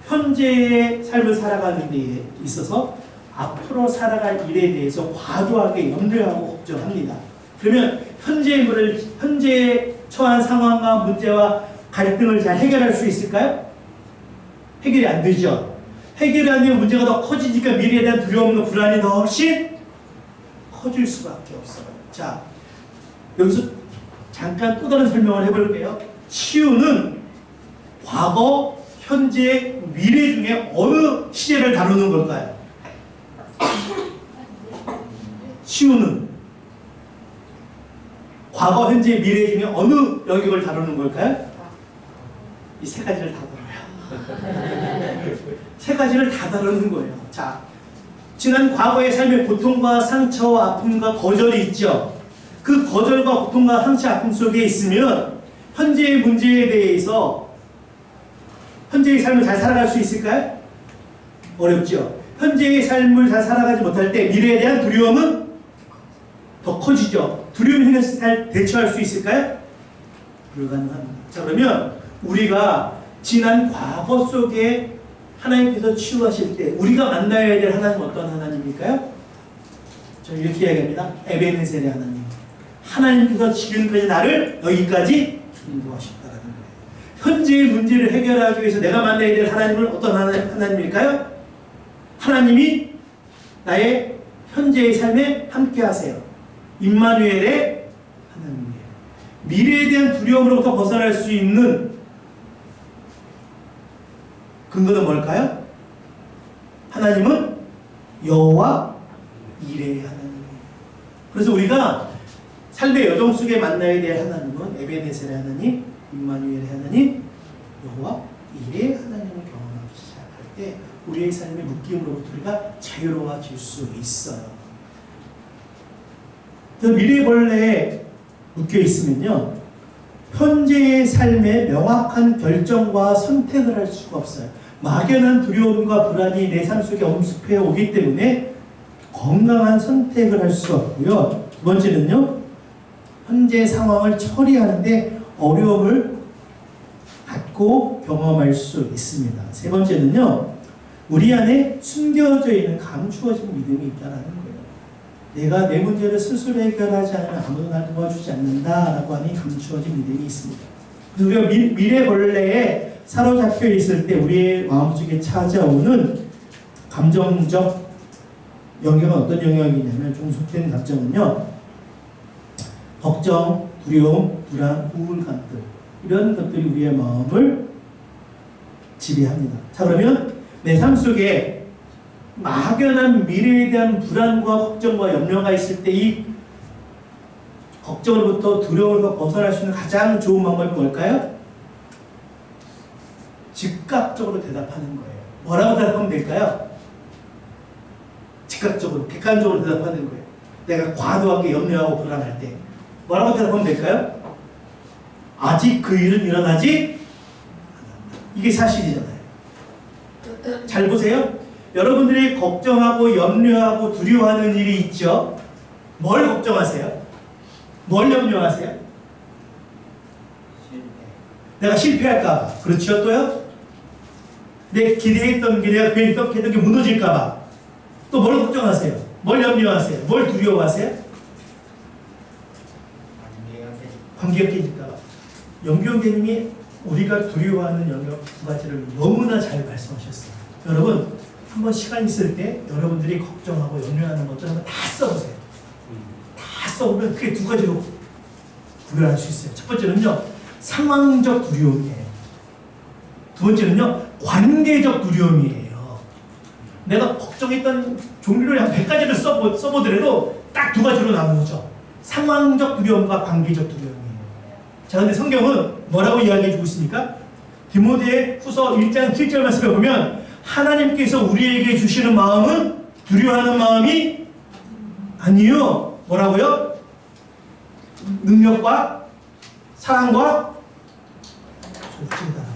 현재의 삶을 살아가는 데 있어서 앞으로 살아갈 일에 대해서 과도하게 염려하고 걱정합니다. 그러면 현재에 처한 상황과 문제와 갈등을 잘 해결할 수 있을까요? 해결이 안 되죠. 해결이 안 되면 문제가 더 커지니까 미래에 대한 두려움과 불안이 더 훨씬 커질 수밖에 없어요. 자, 여기서 잠깐 또 다른 설명을 해볼게요. 치유는 과거, 현재, 미래 중에 어느 시제를 다루는 걸까요? 치유는 과거, 현재, 미래 중에 어느 영역을 다루는 걸까요? 이 세 가지를 다 다뤄요. 세 가지를 다 다루는 거예요. 자, 지난 과거의 삶의 고통과 상처와 아픔과 거절이 있죠. 그 거절과 고통과 상처, 아픔 속에 있으면 현재의 문제에 대해서 현재의 삶을 잘 살아갈 수 있을까요? 어렵죠. 현재의 삶을 잘 살아가지 못할 때 미래에 대한 두려움은 더 커지죠. 두려움을 잘 대처할 수 있을까요? 불가능합니다. 자, 그러면 우리가 지난 과거 속에 하나님께서 치유하실 때 우리가 만나야 될 하나님 어떤 하나님일까요? 저는 이렇게 이야기합니다. 에베네셀의 하나님. 하나님께서 지금까지 나를 여기까지 인도하셨다라는 거예요. 현재의 문제를 해결하기 위해서 내가 만나야 될 하나님은 어떤 하나님일까요? 하나님이 나의 현재의 삶에 함께 하세요. 임마누엘의 하나님이에요. 미래에 대한 두려움으로부터 벗어날 수 있는 근거는 뭘까요? 하나님은 여호와 이레의 하나님이에요. 그래서 우리가 삶의 여정 속에 만나야 될 하나님은 에베네셀의 하나님, 임마누엘의 하나님, 여호와 이레의 하나님을 경험하기 시작할 때 우리의 삶의 묶임으로부터 우리가 자유로워질 수 있어요. 미래벌레에 묶여 있으면요, 현재의 삶에 명확한 결정과 선택을 할 수가 없어요. 막연한 두려움과 불안이 내 삶 속에 엄습해 오기 때문에 건강한 선택을 할 수 없고요. 두 번째는요, 현재 상황을 처리하는데 어려움을 갖고 경험할 수 있습니다. 세 번째는요, 우리 안에 숨겨져 있는 감추어진 믿음이 있다는 거예요. 내가 내 문제를 스스로 해결하지 않으면 아무도 날 도와주지 않는다라고 하는 감추어진 믿음이 있습니다. 그래서 우리가 미래 벌레에 사로잡혀 있을 때 우리의 마음속에 찾아오는 감정적 영역은 어떤 영역이냐면 종속된 감정은요, 걱정, 두려움, 불안, 우울감들, 이런 것들이 우리의 마음을 지배합니다. 자, 그러면 내 삶 속에 막연한 미래에 대한 불안과 걱정과 염려가 있을 때 이 걱정으로부터 두려움으로부터 벗어날 수 있는 가장 좋은 방법이 뭘까요? 즉각적으로 대답하는 거예요. 뭐라고 대답하면 될까요? 즉각적으로, 객관적으로 대답하는 거예요. 내가 과도하게 염려하고 불안할 때 뭐라고 대답하면 될까요? 아직 그 일은 일어나지 않았다. 이게 사실이잖아요. 잘 보세요. 여러분들이 걱정하고 염려하고 두려워하는 일이 있죠. 뭘 걱정하세요? 뭘 염려하세요? 내가 실패할까 봐. 그렇죠. 또요? 내 기대했던 게, 내가 계획했던 게 무너질까 봐. 또 뭘 걱정하세요? 뭘 염려하세요? 뭘 두려워하세요? 관계가 깨질까 봐. 영교교님이 우리가 두려워하는 영역 두 가지를 너무나 잘 말씀하셨어요. 여러분, 한번 시간 있을 때 여러분들이 걱정하고 염려하는 것들 한번 다 써보세요. 다 써보면 크게 두 가지로 구별할 수 있어요. 첫 번째는요, 상황적 두려움이에요. 두 번째는요, 관계적 두려움이에요. 내가 걱정했던 종류를 한 100가지를 써보더라도 딱 두 가지로 나누죠. 상황적 두려움과 관계적 두려움이에요. 자, 근데 성경은 뭐라고 이야기해주고 있습니까? 디모데 후서 1장 7절 말씀에 보면 하나님께서 우리에게 주시는 마음은 두려워하는 마음이 아니요. 뭐라고요? 능력과 사랑과 절제다.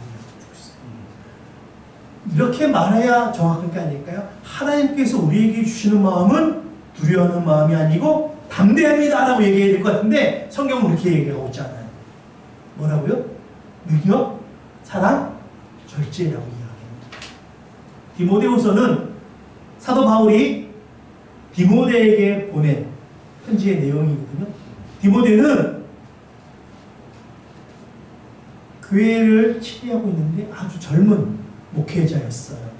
이렇게 말해야 정확한 게 아닐까요? 하나님께서 우리에게 주시는 마음은 두려워하는 마음이 아니고 담대합니다 라고 얘기해야 될 것 같은데 성경은 그렇게 얘기하고 있잖아요. 뭐라고요? 능력, 사랑, 절제라고 이야기합니다. 디모데후서는 사도 바울이 디모데에게 보낸 편지의 내용이거든요. 디모데는 교회를 치리하고 있는데 아주 젊은 목회자였어요.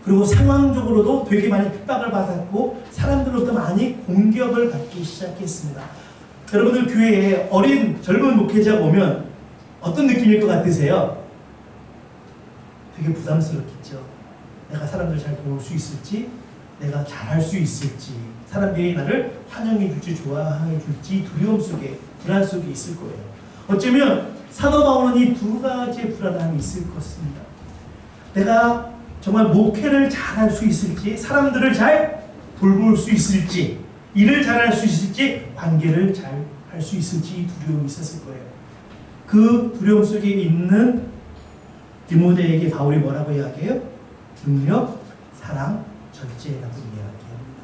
그리고 상황적으로도 되게 많이 핍박을 받았고 사람들로부터 많이 공격을 받기 시작했습니다. 여러분들 교회에 어린 젊은 목회자가 오면 어떤 느낌일 것 같으세요? 되게 부담스럽겠죠. 내가 사람들 잘 도울 수 있을지, 내가 잘할 수 있을지, 사람들이 나를 환영해 줄지 좋아해 줄지 두려움 속에, 불안 속에 있을 거예요. 어쩌면 사도 바울은 이 두 가지의 불안함이 있을 것입니다. 내가 정말 목회를 잘할 수 있을지, 사람들을 잘 돌볼 수 있을지, 일을 잘할 수 있을지, 관계를 잘 할 수 있을지 두려움이 있었을 거예요. 그 두려움 속에 있는 디모데에게 바울이 뭐라고 이야기해요? 능력, 사랑, 절제라고 이야기합니다.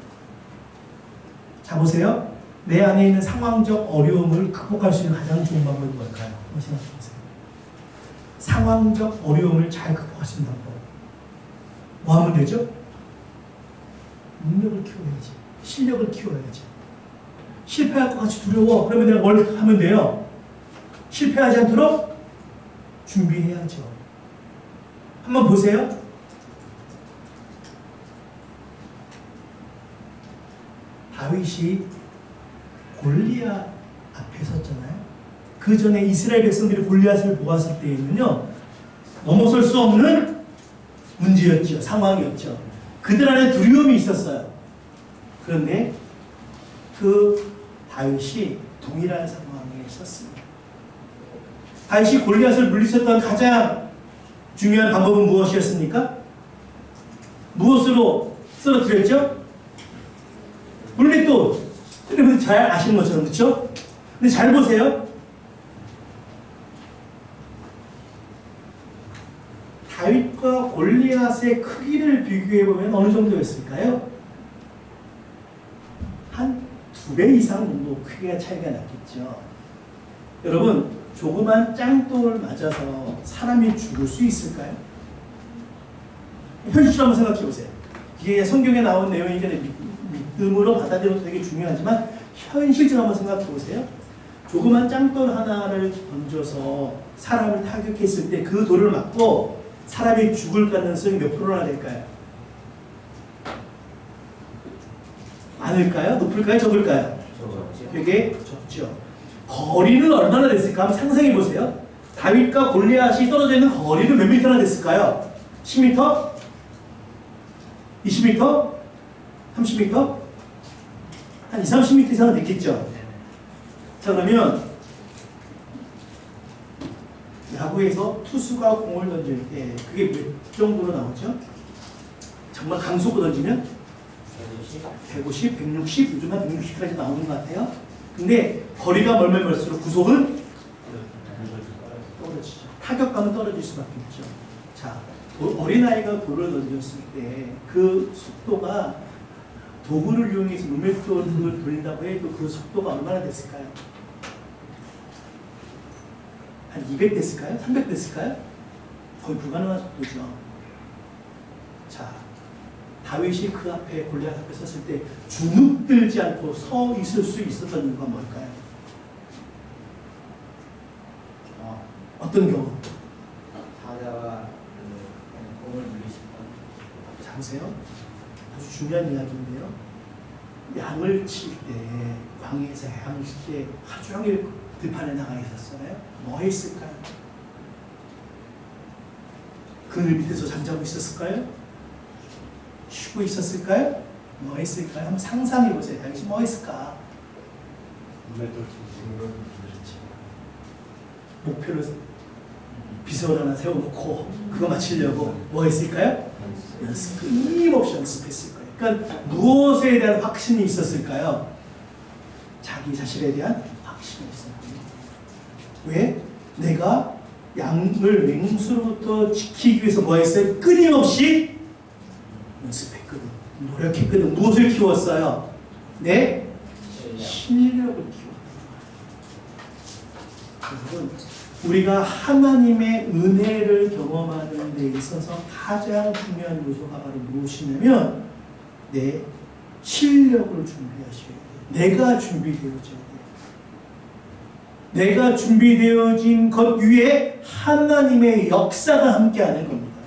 자, 보세요. 내 안에 있는 상황적 어려움을 극복할 수 있는 가장 좋은 방법이 뭘까요? 한번 생각해 보세요. 상황적 어려움을 잘 극복할 수 있는 방법. 뭐 하면 되죠? 능력을 키워야지. 실력을 키워야지. 실패할 것 같이 두려워. 그러면 내가 뭘 하면 돼요? 실패하지 않도록 준비해야죠. 한번 보세요. 다윗이 골리앗 앞에 섰잖아요. 그 전에 이스라엘 백성들이 골리앗을 보았을 때에는요, 넘어설 수 없는 문제였죠. 상황이었죠. 그들 안에 두려움이 있었어요. 그런데 그 다윗이 동일한 상황에 있었습니다. 다윗이 골리앗을 물리쳤던 가장 중요한 방법은 무엇이었습니까? 무엇으로 쓰러뜨렸죠? 물맷돌. 여러분 잘 아시는 것처럼, 그렇죠? 근데 잘 보세요. 다윗과 골리앗의 크기를 비교해보면 어느 정도였을까요? 한 2배 이상 정도 크기가 차이가 났겠죠. 여러분, 조그만 짱돌을 맞아서 사람이 죽을 수 있을까요? 현실적으로 한번 생각해 보세요. 이게 성경에 나온 내용이니까 믿음으로 받아들여도 되게 중요하지만 현실적으로 한번 생각해 보세요. 조그만 짱돌 하나를 던져서 사람을 타격했을 때 그 돌을 맞고 사람이 죽을 가능성이 몇 프로나 될까요? 많을까요? 높을까요? 적을까요? 되게 적죠. 거리는 얼마나 됐을까? 한번 상상해 보세요. 다윗과 골리앗이 떨어져 있는 거리는 몇 미터나 됐을까요? 10m? 20m? 30m? 한 20, 30m 이상은 됐겠죠. 자, 그러면 야구에서 투수가 공을 던질 때 그게 몇 정도로 나오죠? 정말 강속으로 던지면 150, 160, 요즘 한 160까지 나오는 것 같아요. 근데 거리가 멀면 멀수록 구속은 떨어지죠. 타격감은 떨어질 수밖에 없죠. 자, 어린아이가 돌을 던졌을 때 그 속도가 도구를 이용해서 루메토를 돌린다고 해도 그 속도가 얼마나 됐을까요? 한 200 됐을까요? 300 됐을까요? 거의 불가능한 속도죠. 자, 다윗이 그 앞에 골리앗 앞에 섰을 때 주눅들지 않고 서 있을 수 있었던 이유가 뭘까요? 어떤 경우? 사자가 공을 물리실 자, 보세요. 아주 중요한 이야기인데요. 양을 칠 때, 광야에서 양을 칠 때 하루 종일 들판에 나가 있었잖아요. 뭐 했을까요? 그늘 밑에서 잠자고 있었을까요? 쉬고 있었을까요? 뭐 했을까요? 한번 상상해 보세요. 당시 뭐 했을까? 목표를 비서를 하나 세워놓고 그거 맞추려고 뭐 했을까요? 끊임없이 연습했을 거예요. 그러니까 무엇에 대한 확신이 있었을까요? 자기 자신에 대한 확신이 있었거든요. 왜? 내가 양을 맹수로부터 지키기 위해서 뭐 했어요? 끊임없이 연습했거든. 노력했거든. 무엇을 키웠어요? 내 실력을 키웠다. 우리가 하나님의 은혜를 경험하는 데 있어서 가장 중요한 요소가 바로 무엇이냐면 내 실력을 준비하셔야 돼요. 내가 준비되어져야 돼요. 내가 준비되어진 것 위에 하나님의 역사가 함께하는 겁니다.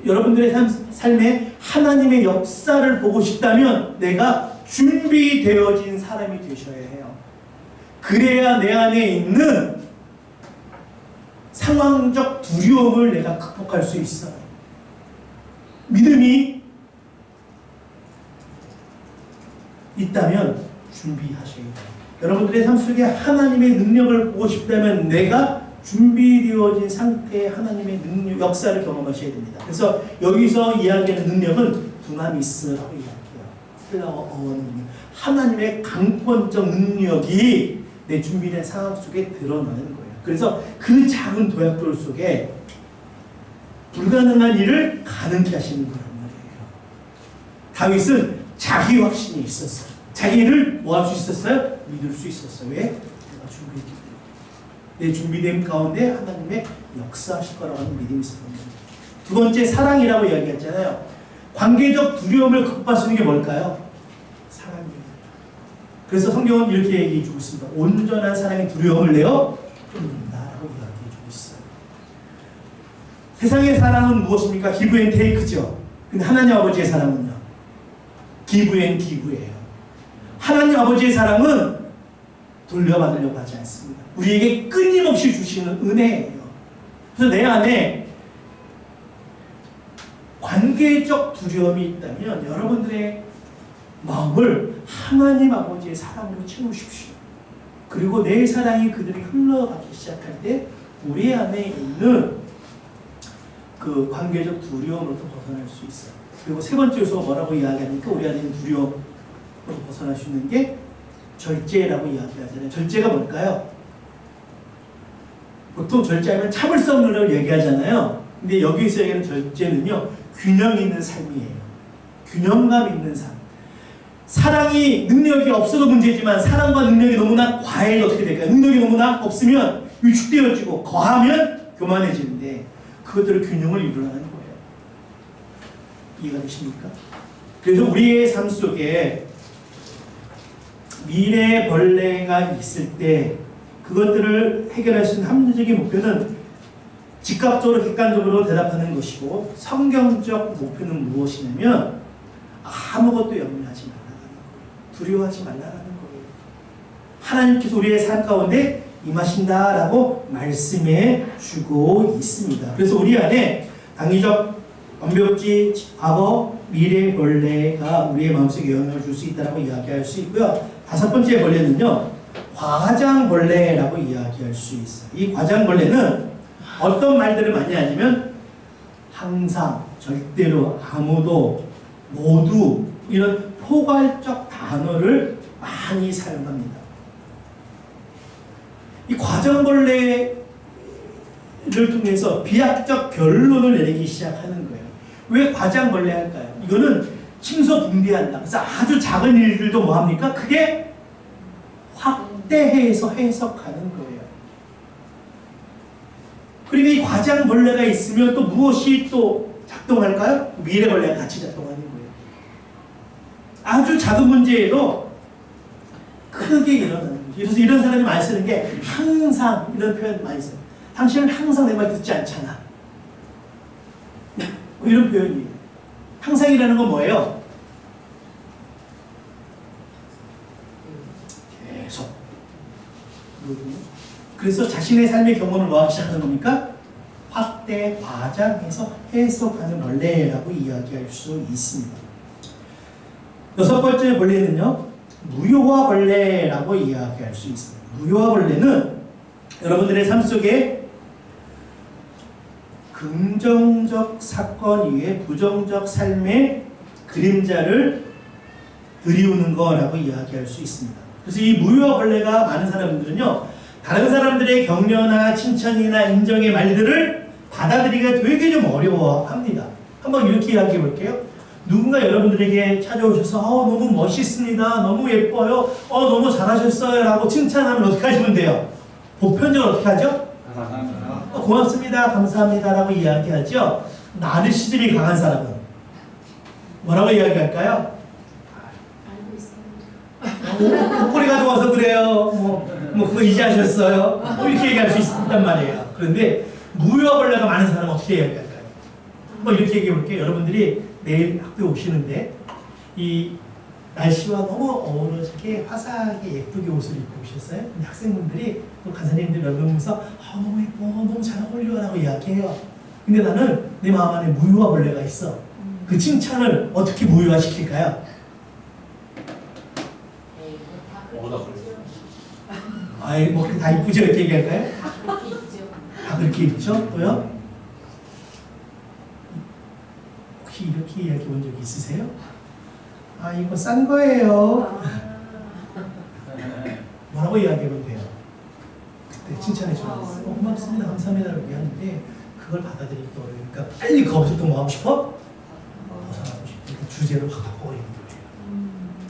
여러분들의 삶에 하나님의 역사를 보고 싶다면 내가 준비되어진 사람이 되셔야 해요. 그래야 내 안에 있는 상황적 두려움을 내가 극복할 수 있어요. 믿음이 있다면 준비하셔야 돼요. 여러분들의 삶 속에 하나님의 능력을 보고 싶다면 내가 준비되어진 상태의 하나님의 능력, 역사를 경험하셔야 됩니다. 그래서 여기서 이야기하는 능력은 두나미스라고 이야기해요. 플라워 어원, 하나님의 강권적 능력이 내 준비된 상황 속에 드러나는 거예요. 그래서 그 작은 도약돌 속에 불가능한 일을 가능케 하시는 거란 말이에요. 다윗은 자기 확신이 있었어요. 자기를 뭐 할 수 있었어요? 믿을 수 있었어요. 왜? 내가 준비했기 때문에. 내 준비됨 가운데 하나님의 역사하실 거라고 하는 믿음이 있었던 거예요. 두 번째, 사랑이라고 이야기했잖아요. 관계적 두려움을 극복할 수 있는 게 뭘까요? 사랑이에요. 그래서 성경은 이렇게 얘기해 주고 있습니다. 온전한 사랑의 두려움을 내어 쫓는다라고 이야기해 주고 있어요. 세상의 사랑은 무엇입니까? 기브 앤 테이크죠. 근데 하나님 아버지의 사랑은요? 기브 앤 기브예요. 하나님 아버지의 사랑은 돌려받으려고 하지 않습니다. 우리에게 끊임없이 주시는 은혜예요. 그래서 내 안에 관계적 두려움이 있다면 여러분들의 마음을 하나님 아버지의 사랑으로 채우십시오. 그리고 내 사랑이 그들이 흘러가기 시작할 때 우리 안에 있는 그 관계적 두려움으로부터 벗어날 수 있어요. 그리고 세 번째 요소가 뭐라고 이야기하니까 우리 안에 있는 두려움으로 벗어날 수 있는 게 절제라고 이야기하잖아요. 절제가 뭘까요? 보통 절제하면 참을 수 없는 걸 얘기하잖아요. 근데 여기서 얘기하는 절제는요, 균형 있는 삶이에요. 균형감 있는 삶. 사랑이 능력이 없어도 문제지만 사랑과 능력이 너무나 과해도 어떻게 될까요? 능력이 너무나 없으면 위축되어지고 거하면 교만해지는데 그것들을 균형을 이루라는 거예요. 이해가 되십니까? 그래서 우리의 삶 속에 미래 벌레가 있을 때 그것들을 해결할 수 있는 합리적인 목표는 즉각적으로 객관적으로 대답하는 것이고, 성경적 목표는 무엇이냐면 아무것도 염려하지 말라는 거예요. 두려워하지 말라는 거예요. 하나님께서 우리의 삶 가운데 임하신다라고 말씀해 주고 있습니다. 그래서 우리 안에 당위적 완벽지, 과거, 미래 벌레가 우리의 마음속에 영향을 줄 수 있다고 이야기할 수 있고요. 다섯 번째 벌레는요, 과장벌레라고 이야기할 수 있어요. 이 과장벌레는 어떤 말들을 많이 하냐면 항상, 절대로, 아무도, 모두 이런 포괄적 단어를 많이 사용합니다. 이 과장벌레를 통해서 비약적 결론을 내리기 시작하는 거예요. 왜 과장벌레 할까요? 이거는 침소분비한다. 그래서 아주 작은 일들도 뭐합니까? 그게 확대해서 해석하는 거예요. 그리고 이 과장벌레가 있으면 또 무엇이 또 작동할까요? 미래벌레가 같이 작동하는 거예요. 아주 작은 문제에도 크게 일어나는 거죠. 그래서 이런 사람이 많이 쓰는 게 항상, 이런 표현 많이 써요. 당신은 항상 내 말 듣지 않잖아. 뭐 이런 표현이에요. 항상이라는 건 뭐예요? 계속. 그래서 자신의 삶의 경험을 뭐하기 시작하는 겁니까? 확대, 과장해서 해석하는 벌레라고 이야기할 수 있습니다. 여섯 번째 벌레는요, 무효화 벌레라고 이야기할 수 있습니다. 무효화 벌레는 여러분들의 삶 속에 긍정적 사건 위에 부정적 삶의 그림자를 들이우는 거라고 이야기할 수 있습니다. 그래서 이 무효화 벌레가 많은 사람들은요, 다른 사람들의 격려나 칭찬이나 인정의 말들을 받아들이기가 되게 좀 어려워합니다. 한번 이렇게 이야기해 볼게요. 누군가 여러분들에게 찾아오셔서 너무 멋있습니다, 너무 예뻐요, 너무 잘하셨어요 라고 칭찬하면 어떻게 하시면 돼요? 보편적으로 어떻게 하죠? 고맙습니다, 감사합니다 라고 이야기하죠. 나르시즘이 강한 사람은 뭐라고 이야기할까요? 알고 있습니다. 목걸이 가져와서 그래요. 뭐 그거 이제 하셨어요. 이렇게 얘기할 수 있단 말이에요. 그런데 무효벌레가 많은 사람은 어떻게 이야기할까요? 한번 이렇게 얘기해 볼게요. 여러분들이 내일 학교에 오시는데 이 날씨와 너무 어우러지게 화사하게 예쁘게 옷을 입고 오셨어요. 근데 학생분들이 또 간사님들 열보면서 너무 예뻐, 너무 잘 어울려 라고 이야기해요. 근데 나는 내 마음 안에 무효화벌레가 있어. 그 칭찬을 어떻게 무효화시킬까요? 아이 뭐 다 이쁘죠? 이렇게 얘기할까요? 다 그렇게 입죠? 또요? 혹시 이렇게 이야기해 본 적 있으세요? 이거 싼 거예요. 뭐라고 이야기하면 돼요? 그때 칭찬해 주면서 고맙습니다, 감사합니다 라고 하는데 그걸 받아들이기 어려우니까 빨리 거기서 또 뭐 하고 싶어? 벗어나고 싶으니까 주제를 확 바꿔버리는 거예요.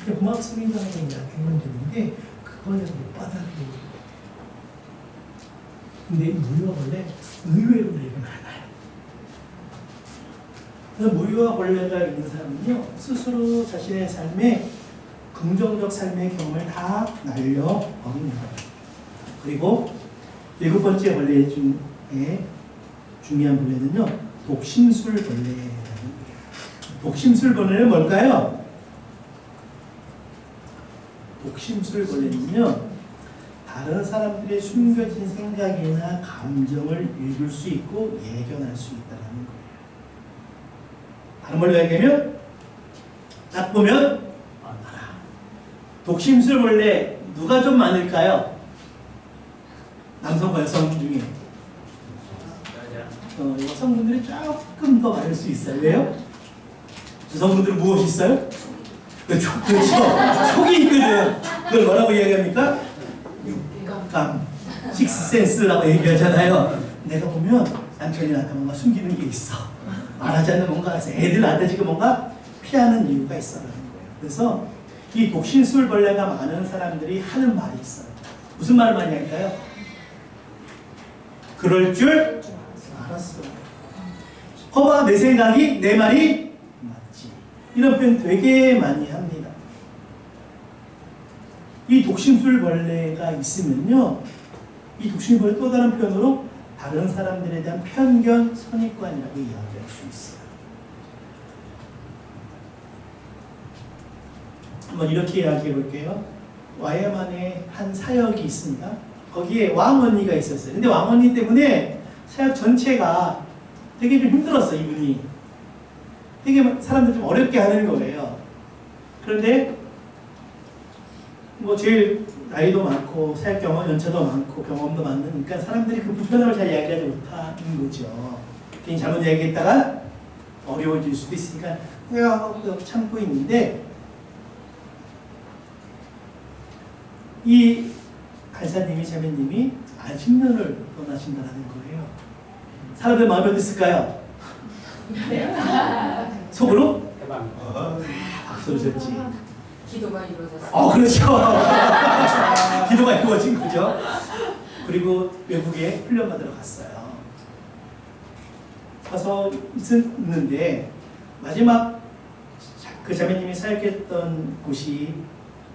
그냥 고맙습니다 라고 이야기하면 되는데 그걸 못 받아들이는 거예요. 근데 무효화벌레 의외로 되게 많아요. 그래서 무효화벌레가 있는 사람은요, 스스로 자신의 삶에 긍정적 삶의 경험을 다 날려버립니다. 그리고 일곱 번째 벌레 중에 중요한 벌레는요, 독심술벌레라는 거예요. 독심술벌레는 뭘까요? 독심술벌레는요, 다른 사람들의 숨겨진 생각이나 감정을 읽을 수 있고 예견할 수 있다는 거예요. 다른 말로 얘기하면 딱 보면 알아. 독심술벌레 누가 좀 많을까요? 남성과 여성 중에 여성분들이 조금 더 많을 수 있어요. 왜요? 여성분들은 무엇이 있어요? 그렇죠. 속이 있거든. 그걸 뭐라고 이야기합니까? 육감, 식스센스라고 얘기하잖아요. 내가 보면 남편이 나한테 뭔가 숨기는 게 있어. 말하지 않는 뭔가 애들 나한테 지금 뭔가 피하는 이유가 있어라는 거예요. 그래서 이 독심술벌레가 많은 사람들이 하는 말이 있어요. 무슨 말을 많이 할까요? 그럴 줄 알았어. 거봐, 내 생각이 내 말이 맞다. 이런 표현 되게 많이 합니다. 이 독심술벌레가 있으면요, 이 독심술벌레 또 다른 표현으로 다른 사람들에 대한 편견, 선입관이라고 이야기할 수 있어요. 한번 이렇게 이야기해 볼게요. YM안에 한 사역이 있습니다. 거기에 왕언니가 있었어요. 근데 왕언니 때문에 사역 전체가 되게 좀 힘들었어요. 이분이 되게 사람들 좀 어렵게 하는 거예요. 그런데 뭐 제일 나이도 많고 사역 경험 연차도 많고 경험도 많으니까 사람들이 그 불편함을 잘 이야기하지 못하는 거죠. 괜히 잘못 이야기했다가 어려워질 수도 있으니까 후회하고 참고 있는데, 이 간사님이 자매님이 안식년을 떠나신다는 거예요. 사람들 마음에 어땠을까요? 속으로? 박수를 쳤지. 기도가 이루어졌어요. 그렇죠. 기도가 이루어진 거죠. 그리고 외국에 훈련받으러 갔어요. 가서 있었는데 마지막 그 자매님이 사역했던 곳이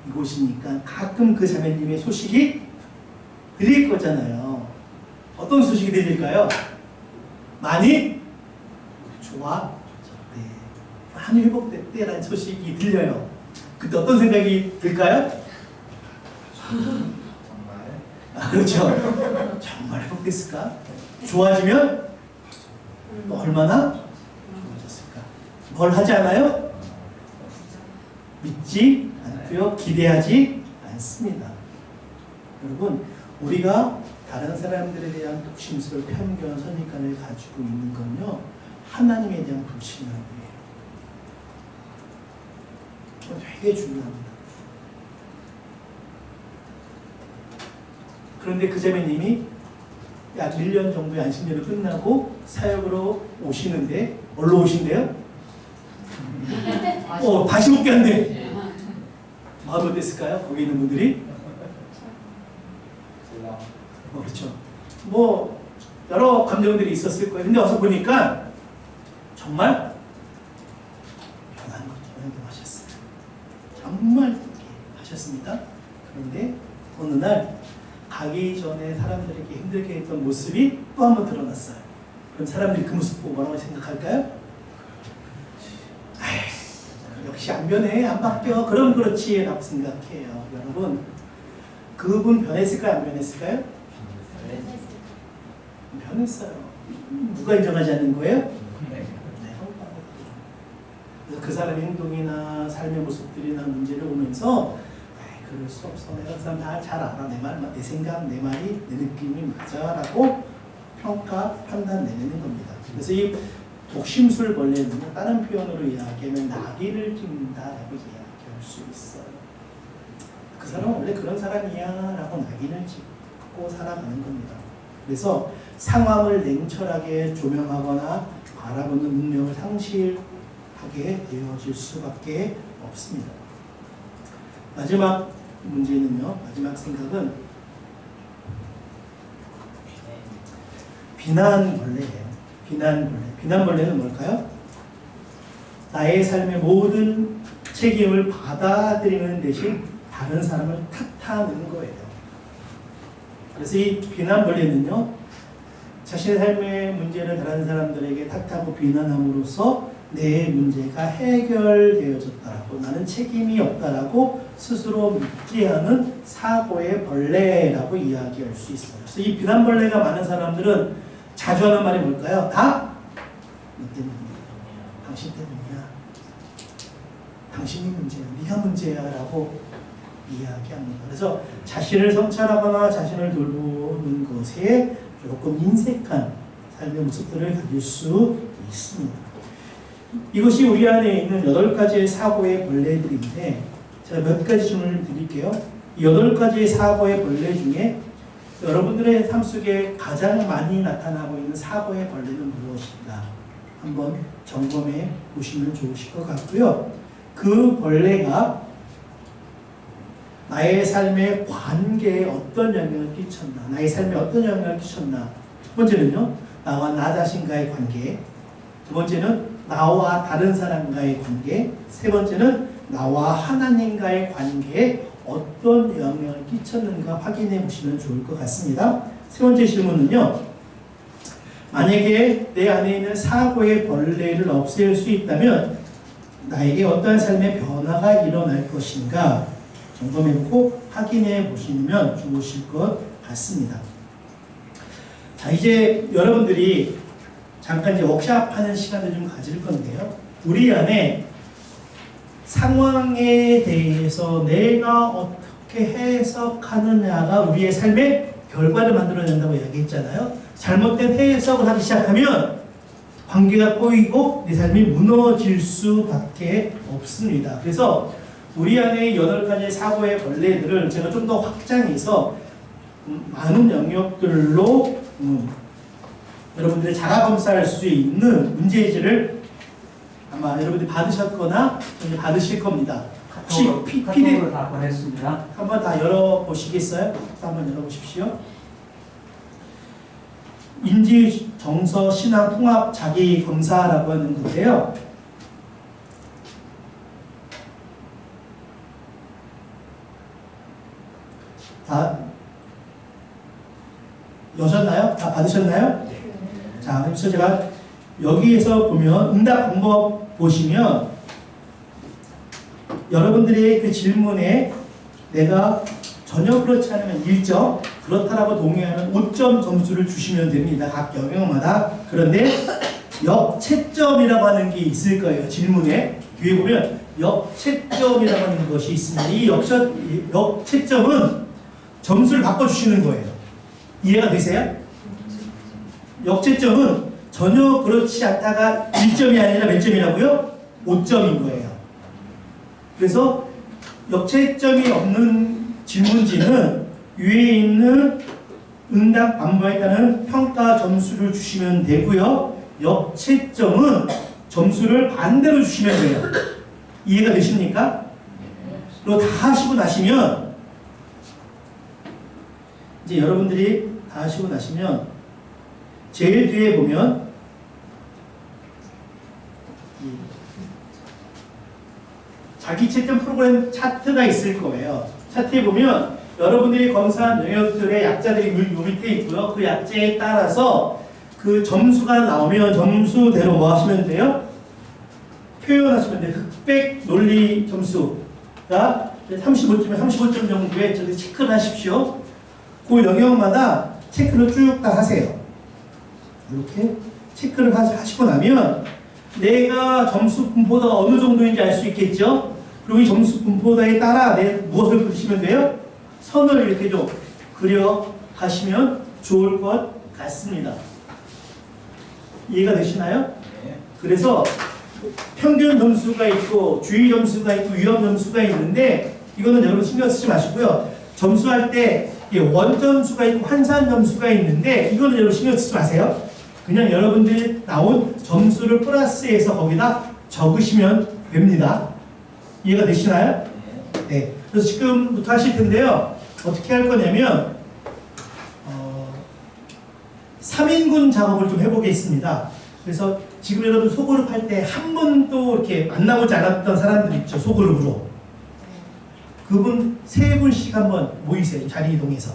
이곳이니까 가끔 그 자매님의 소식이 들릴 거잖아요. 어떤 소식이 들릴까요? 많이 좋아? 네. 많이 회복됐대라는 소식이 들려요. 그때 어떤 생각이 들까요? 정말. 그렇죠. 정말 회복됐을까? 좋아지면 또 얼마나 좋아졌을까? 뭘 하지 않아요? 믿지 않고요. 기대하지 않습니다. 여러분, 우리가 다른 사람들에 대한 독심술, 편견, 선입관을 가지고 있는 건요, 하나님에 대한 불신앙이에요. 그건 되게 중요합니다. 그런데 그 자매님이 약 1년 정도의 안식년을 끝나고 사역으로 오시는데, 뭘로 오신대요? 다시 못 간대. 마음이 어땠을까요? 거기 있는 분들이? 그렇죠. 뭐 여러 감정들이 있었을 거예요. 근데 와서 보니까 정말 변한 것처럼 하셨어요. 정말 그렇게 하셨습니다. 그런데 어느 날 가기 전에 사람들에게 힘들게 했던 모습이 또 한 번 드러났어요. 그럼 사람들이 그 모습 보고 뭐라고 생각할까요? 역시 안 변해, 안 바뀌어, 그럼 그렇지 라고 생각해요. 여러분, 그분 변했을까요? 안 변했을까요? 변했어요. 누가 인정하지 않는 거예요? 네. 그래서 그 사람의 행동이나 삶의 모습들이나 문제를 보면서 그럴 수 없어, 내가 그 사람 다 잘 알아, 내 생각, 내 말이, 내 느낌이 맞아 라고 평가, 판단 내리는 겁니다. 그래서 이 독심술 벌레는 다른 표현으로 이야기하면 나귀를 찢는다라고 이야기할 수 있어요. 그 사람은 원래 그런 사람이야 라고 나귀를 찢고 살아가는 겁니다. 그래서 상황을 냉철하게 조명하거나 바라보는 능력을 상실하게 되어질 수밖에 없습니다. 마지막 문제는요, 마지막 생각은 비난벌레예요. 비난벌레는 뭘까요? 나의 삶의 모든 책임을 받아들이는 대신 다른 사람을 탓하는 거예요. 그래서 이 비난벌레는요, 자신의 삶의 문제를 다른 사람들에게 탓하고 비난함으로써 내 문제가 해결되어졌다라고, 나는 책임이 없다라고 스스로 믿게 하는 사고의 벌레라고 이야기할 수 있어요. 그래서 이 비난벌레가 많은 사람들은 자주 하는 말이 뭘까요? 다 너 때문이야. 당신 때문이야. 당신이 문제야. 네가 문제야 라고 이야기합니다. 그래서 자신을 성찰하거나 자신을 돌보는 것에 조금 인색한 삶의 모습들을 가질 수 있습니다. 이것이 우리 안에 있는 8가지의 사고의 벌레들인데, 제가 몇 가지 질문을 드릴게요. 이 8가지의 사고의 벌레 중에 여러분들의 삶 속에 가장 많이 나타나고 있는 사고의 벌레는 무엇인가 한번 점검해 보시면 좋으실 것 같고요. 그 벌레가 나의 삶의 관계에 어떤 영향을 끼쳤나, 나의 삶에 어떤 영향을 끼쳤나. 첫 번째는요, 나와 나 자신과의 관계. 두 번째는 나와 다른 사람과의 관계, 세 번째는 나와 하나님과의 관계에 어떤 영향을 끼쳤는가 확인해 보시면 좋을 것 같습니다. 세 번째 질문은요. 만약에 내 안에 있는 사고의 벌레를 없앨 수 있다면 나에게 어떠한 삶의 변화가 일어날 것인가 점검해보고 확인해 보시면 좋으실 것 같습니다. 자, 이제 여러분들이 잠깐 이제 워크샵하는 시간을 좀 가질 건데요. 우리 안에 상황에 대해서 내가 어떻게 해석하느냐가 우리의 삶의 결과를 만들어낸다고 이야기했잖아요. 잘못된 해석을 하기 시작하면 관계가 꼬이고 내 삶이 무너질 수밖에 없습니다. 그래서 우리 안에 8가지의 사고의 벌레들을 제가 좀 더 확장해서 많은 영역들로 여러분들이 자가검사할 수 있는 문제지를 아마 여러분들이 받으셨거나 받으실 겁니다. 혹시 카톡으로 다 보냈습니다. 한번 다 열어보시겠어요? 한번 열어보십시오. 인지, 정서, 신앙, 통합, 자기 검사라고 하는 건데요. 다 여셨나요? 다 받으셨나요? 자, 그래서 제가 여기에서 보면 응답 방법 보시면 여러분들의 그 질문에 내가 전혀 그렇지 않으면 1점, 그렇다라고 동의하면 5점 점수를 주시면 됩니다. 각 영역마다. 그런데 역채점이라고 하는 게 있을 거예요. 질문에 뒤에 보면 역채점이라고 하는 것이 있습니다. 이 역채점은 점수를 바꿔주시는 거예요. 이해가 되세요? 역채점은 전혀 그렇지 않다가 1점이 아니라 몇 점이라고요? 5점인 거예요. 그래서 역채점이 없는 질문지는 위에 있는 응답 방법에 따른 평가 점수를 주시면 되고요. 역채점은 점수를 반대로 주시면 돼요. 이해가 되십니까? 그리고 다 하시고 나시면 이제 여러분들이 다 하시고 나시면 제일 뒤에 보면 자기 채점 프로그램 차트가 있을 거예요. 차트에 보면 여러분들이 검사한 영역들의 약자들이 요 밑에 있고요. 그 약자에 따라서 그 점수가 나오면 점수대로 뭐 하시면 돼요? 표현하시면 돼요. 흑백 논리 점수가 35점에 35점 정도에 저기 체크를 하십시오. 그 영역마다 체크를 쭉 다 하세요. 이렇게 체크를 하시고 나면 내가 점수 분포도가 어느 정도인지 알 수 있겠죠? 그리고 이 점수 분포도에 따라 무엇을 그리시면 돼요? 선을 이렇게 좀 그려 가시면 좋을 것 같습니다. 이해가 되시나요? 네. 그래서 평균 점수가 있고 주의 점수가 있고 위험 점수가 있는데 이거는 여러분 신경 쓰지 마시고요. 점수할 때 원점수가 있고 환산 점수가 있는데 이거는 여러분 신경 쓰지 마세요. 그냥 여러분들이 나온 점수를 플러스해서 거기다 적으시면 됩니다. 이해가 되시나요? 네. 그래서 지금부터 하실 텐데요. 어떻게 할 거냐면 3인군 작업을 좀 해보겠습니다. 그래서 지금 여러분 소그룹 할 때 한 번도 이렇게 만나보지 않았던 사람들 있죠. 소그룹으로. 그분 3분씩 한번 모이세요. 자리 이동해서.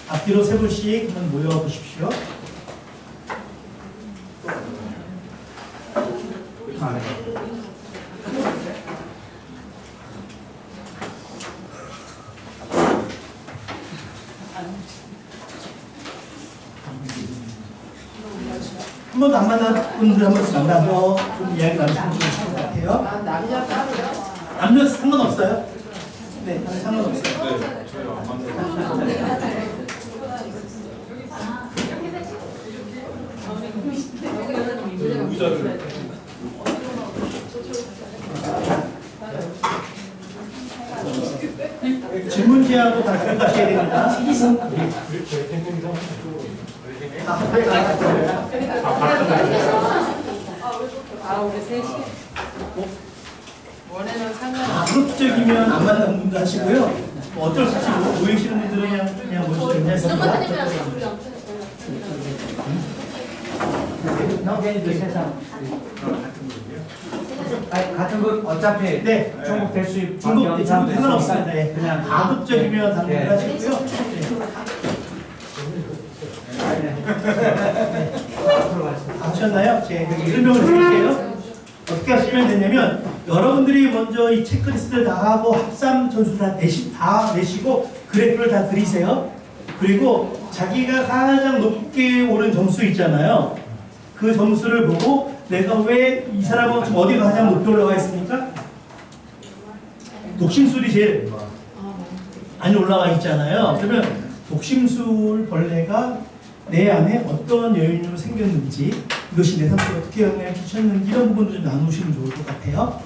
앞뒤로 3분씩 한번 모여보십시오. 한 번도 안 만난 분들 한 번씩 만나서 좀 이야기 나누시면 좋을 것 같아요. 남자 따로요? 남녀 상관없어요? 네, 상관없어요. 네, 저희 안 만나요. 의자를 질문지하고 다 기억하셔야 됩니다. 우리 셋이. 원래는 상관. 가급적이면 안 만나는 분도 하시고요. 뭐 어쩔 수 없이 모이시는 분들은 그냥 모시고 그냥 선생님이랑 우리 형제님들 세상. 같은 거예요? 아니, 같은 것 어차피 네. 중국 대수입 중국 네, 중국 상관없습니다. 네. 그냥 가급적이면 당분간 네. 하시고요. 네. 앞으로 가시죠. 아셨나요? 제가 설명을 드릴게요. 어떻게 하시면 되냐면 여러분들이 먼저 이 체크리스트를 다 하고 합산 점수 다 내시고 그래프를 다 그리세요. 그리고 자기가 가장 높게 오른 점수 있잖아요. 그 점수를 보고 내가 왜 이 사람은 지금 어디가 가장 높게 올라가 있습니까? 독심술이 제일 많이 올라가 있잖아요. 그러면 독심술 벌레가 내 안에 어떤 요인으로 생겼는지, 이것이 내 삶에 어떻게 영향을 끼쳤는지 이런 부분도 좀 나누시면 좋을 것 같아요.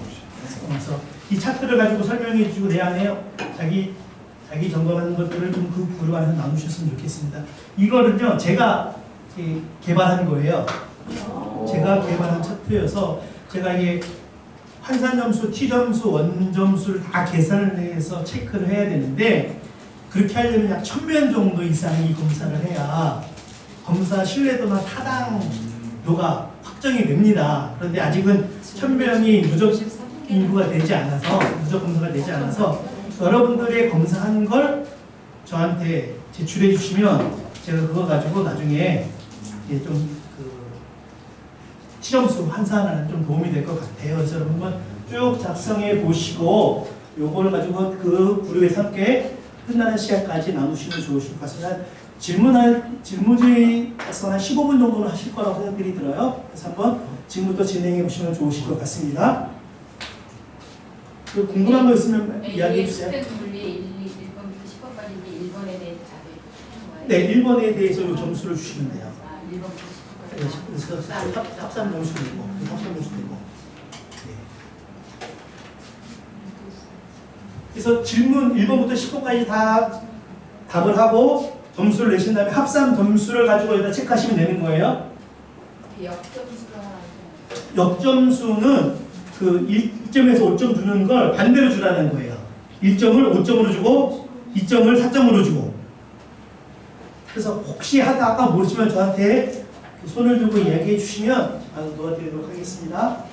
그래서 이 차트를 가지고 설명해 주시고 내 안에 자기 점검하는 것들을 좀 그 그룹 안에서 나누셨으면 좋겠습니다. 이거는요 제가 개발한 거예요. 제가 개발한 차트여서 제가 이게 환산 점수, T 점수, 원 점수를 다 계산을 해서 체크를 해야 되는데 그렇게 하려면 약 1000명 정도 이상이 검사를 해야 검사 신뢰도나 타당도가 확정이 됩니다. 그런데 아직은 1000명이 누적 인구가 되지 않아서, 누적 검사가 되지 않아서 여러분들의 검사한 걸 저한테 제출해 주시면 제가 그거 가지고 나중에 좀 시점수 환산하는 좀 도움이 될 것 같아요. 그래서 여러분 한번 쭉 작성해 보시고 요걸 가지고 그 그룹에서 함께 끝나는 시간까지 나누시면 좋으실 것 같습니다. 질문지 작성 한 15분 정도는 하실 거라고 생각이 들어요. 그래서 한번 지금부터 진행해 보시면 좋으실 것 같습니다. 궁금한 거 있으면 이야기해 주세요. 물리 1번부터 10번까지 1번에 대해서 자세히 푸는 거예요? 네, 1번에 대해서 요 점수를 주시면 돼요. 1번부터 네, 10번까지. 그래서 합산 점수도 있고, 합산 점수도 있고. 네. 그래서 질문 1번부터 10번까지 다 답을 하고 점수를 내신 다음에 합산 점수를 가지고 여기다 체크하시면 되는 거예요. 역점수가 역점수는 그 1점에서 5점 주는 걸 반대로 주라는 거예요. 1점을 5점으로 주고 2점을 4점으로 주고. 그래서 혹시 하다가 모르시면 저한테 손을 들고 이야기해 주시면 제가 도와드리도록 하겠습니다.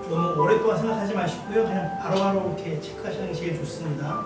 너무 오랫동안 생각하지 마시고요. 그냥 바로바로 이렇게 체크하시는 게 제일 좋습니다.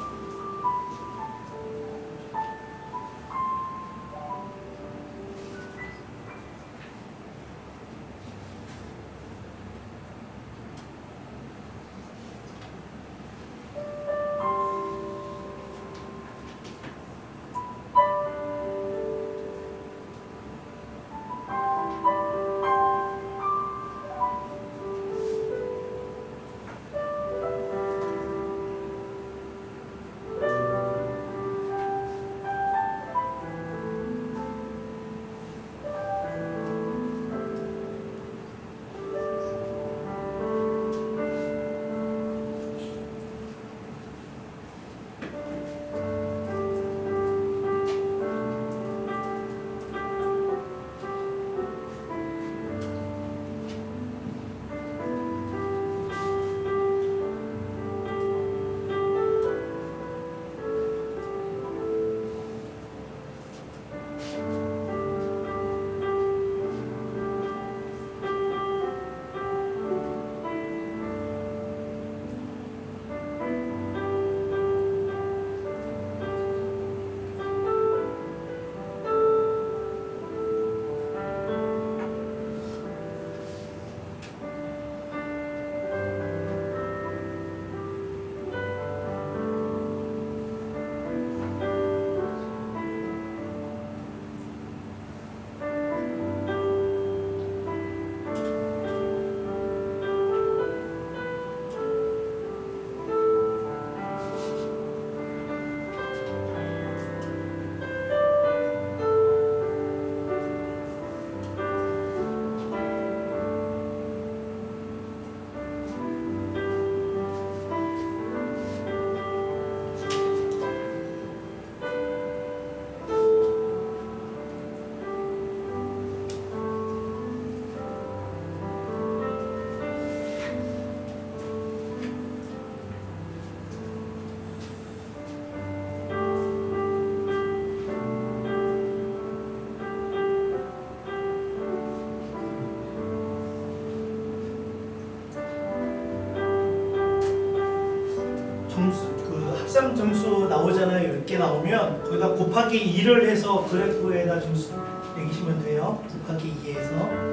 합산 점수 나오잖아요. 이렇게 나오면 거기다 곱하기 2를 해서 그래프에다 점수 매기시면 돼요. 곱하기 2에서.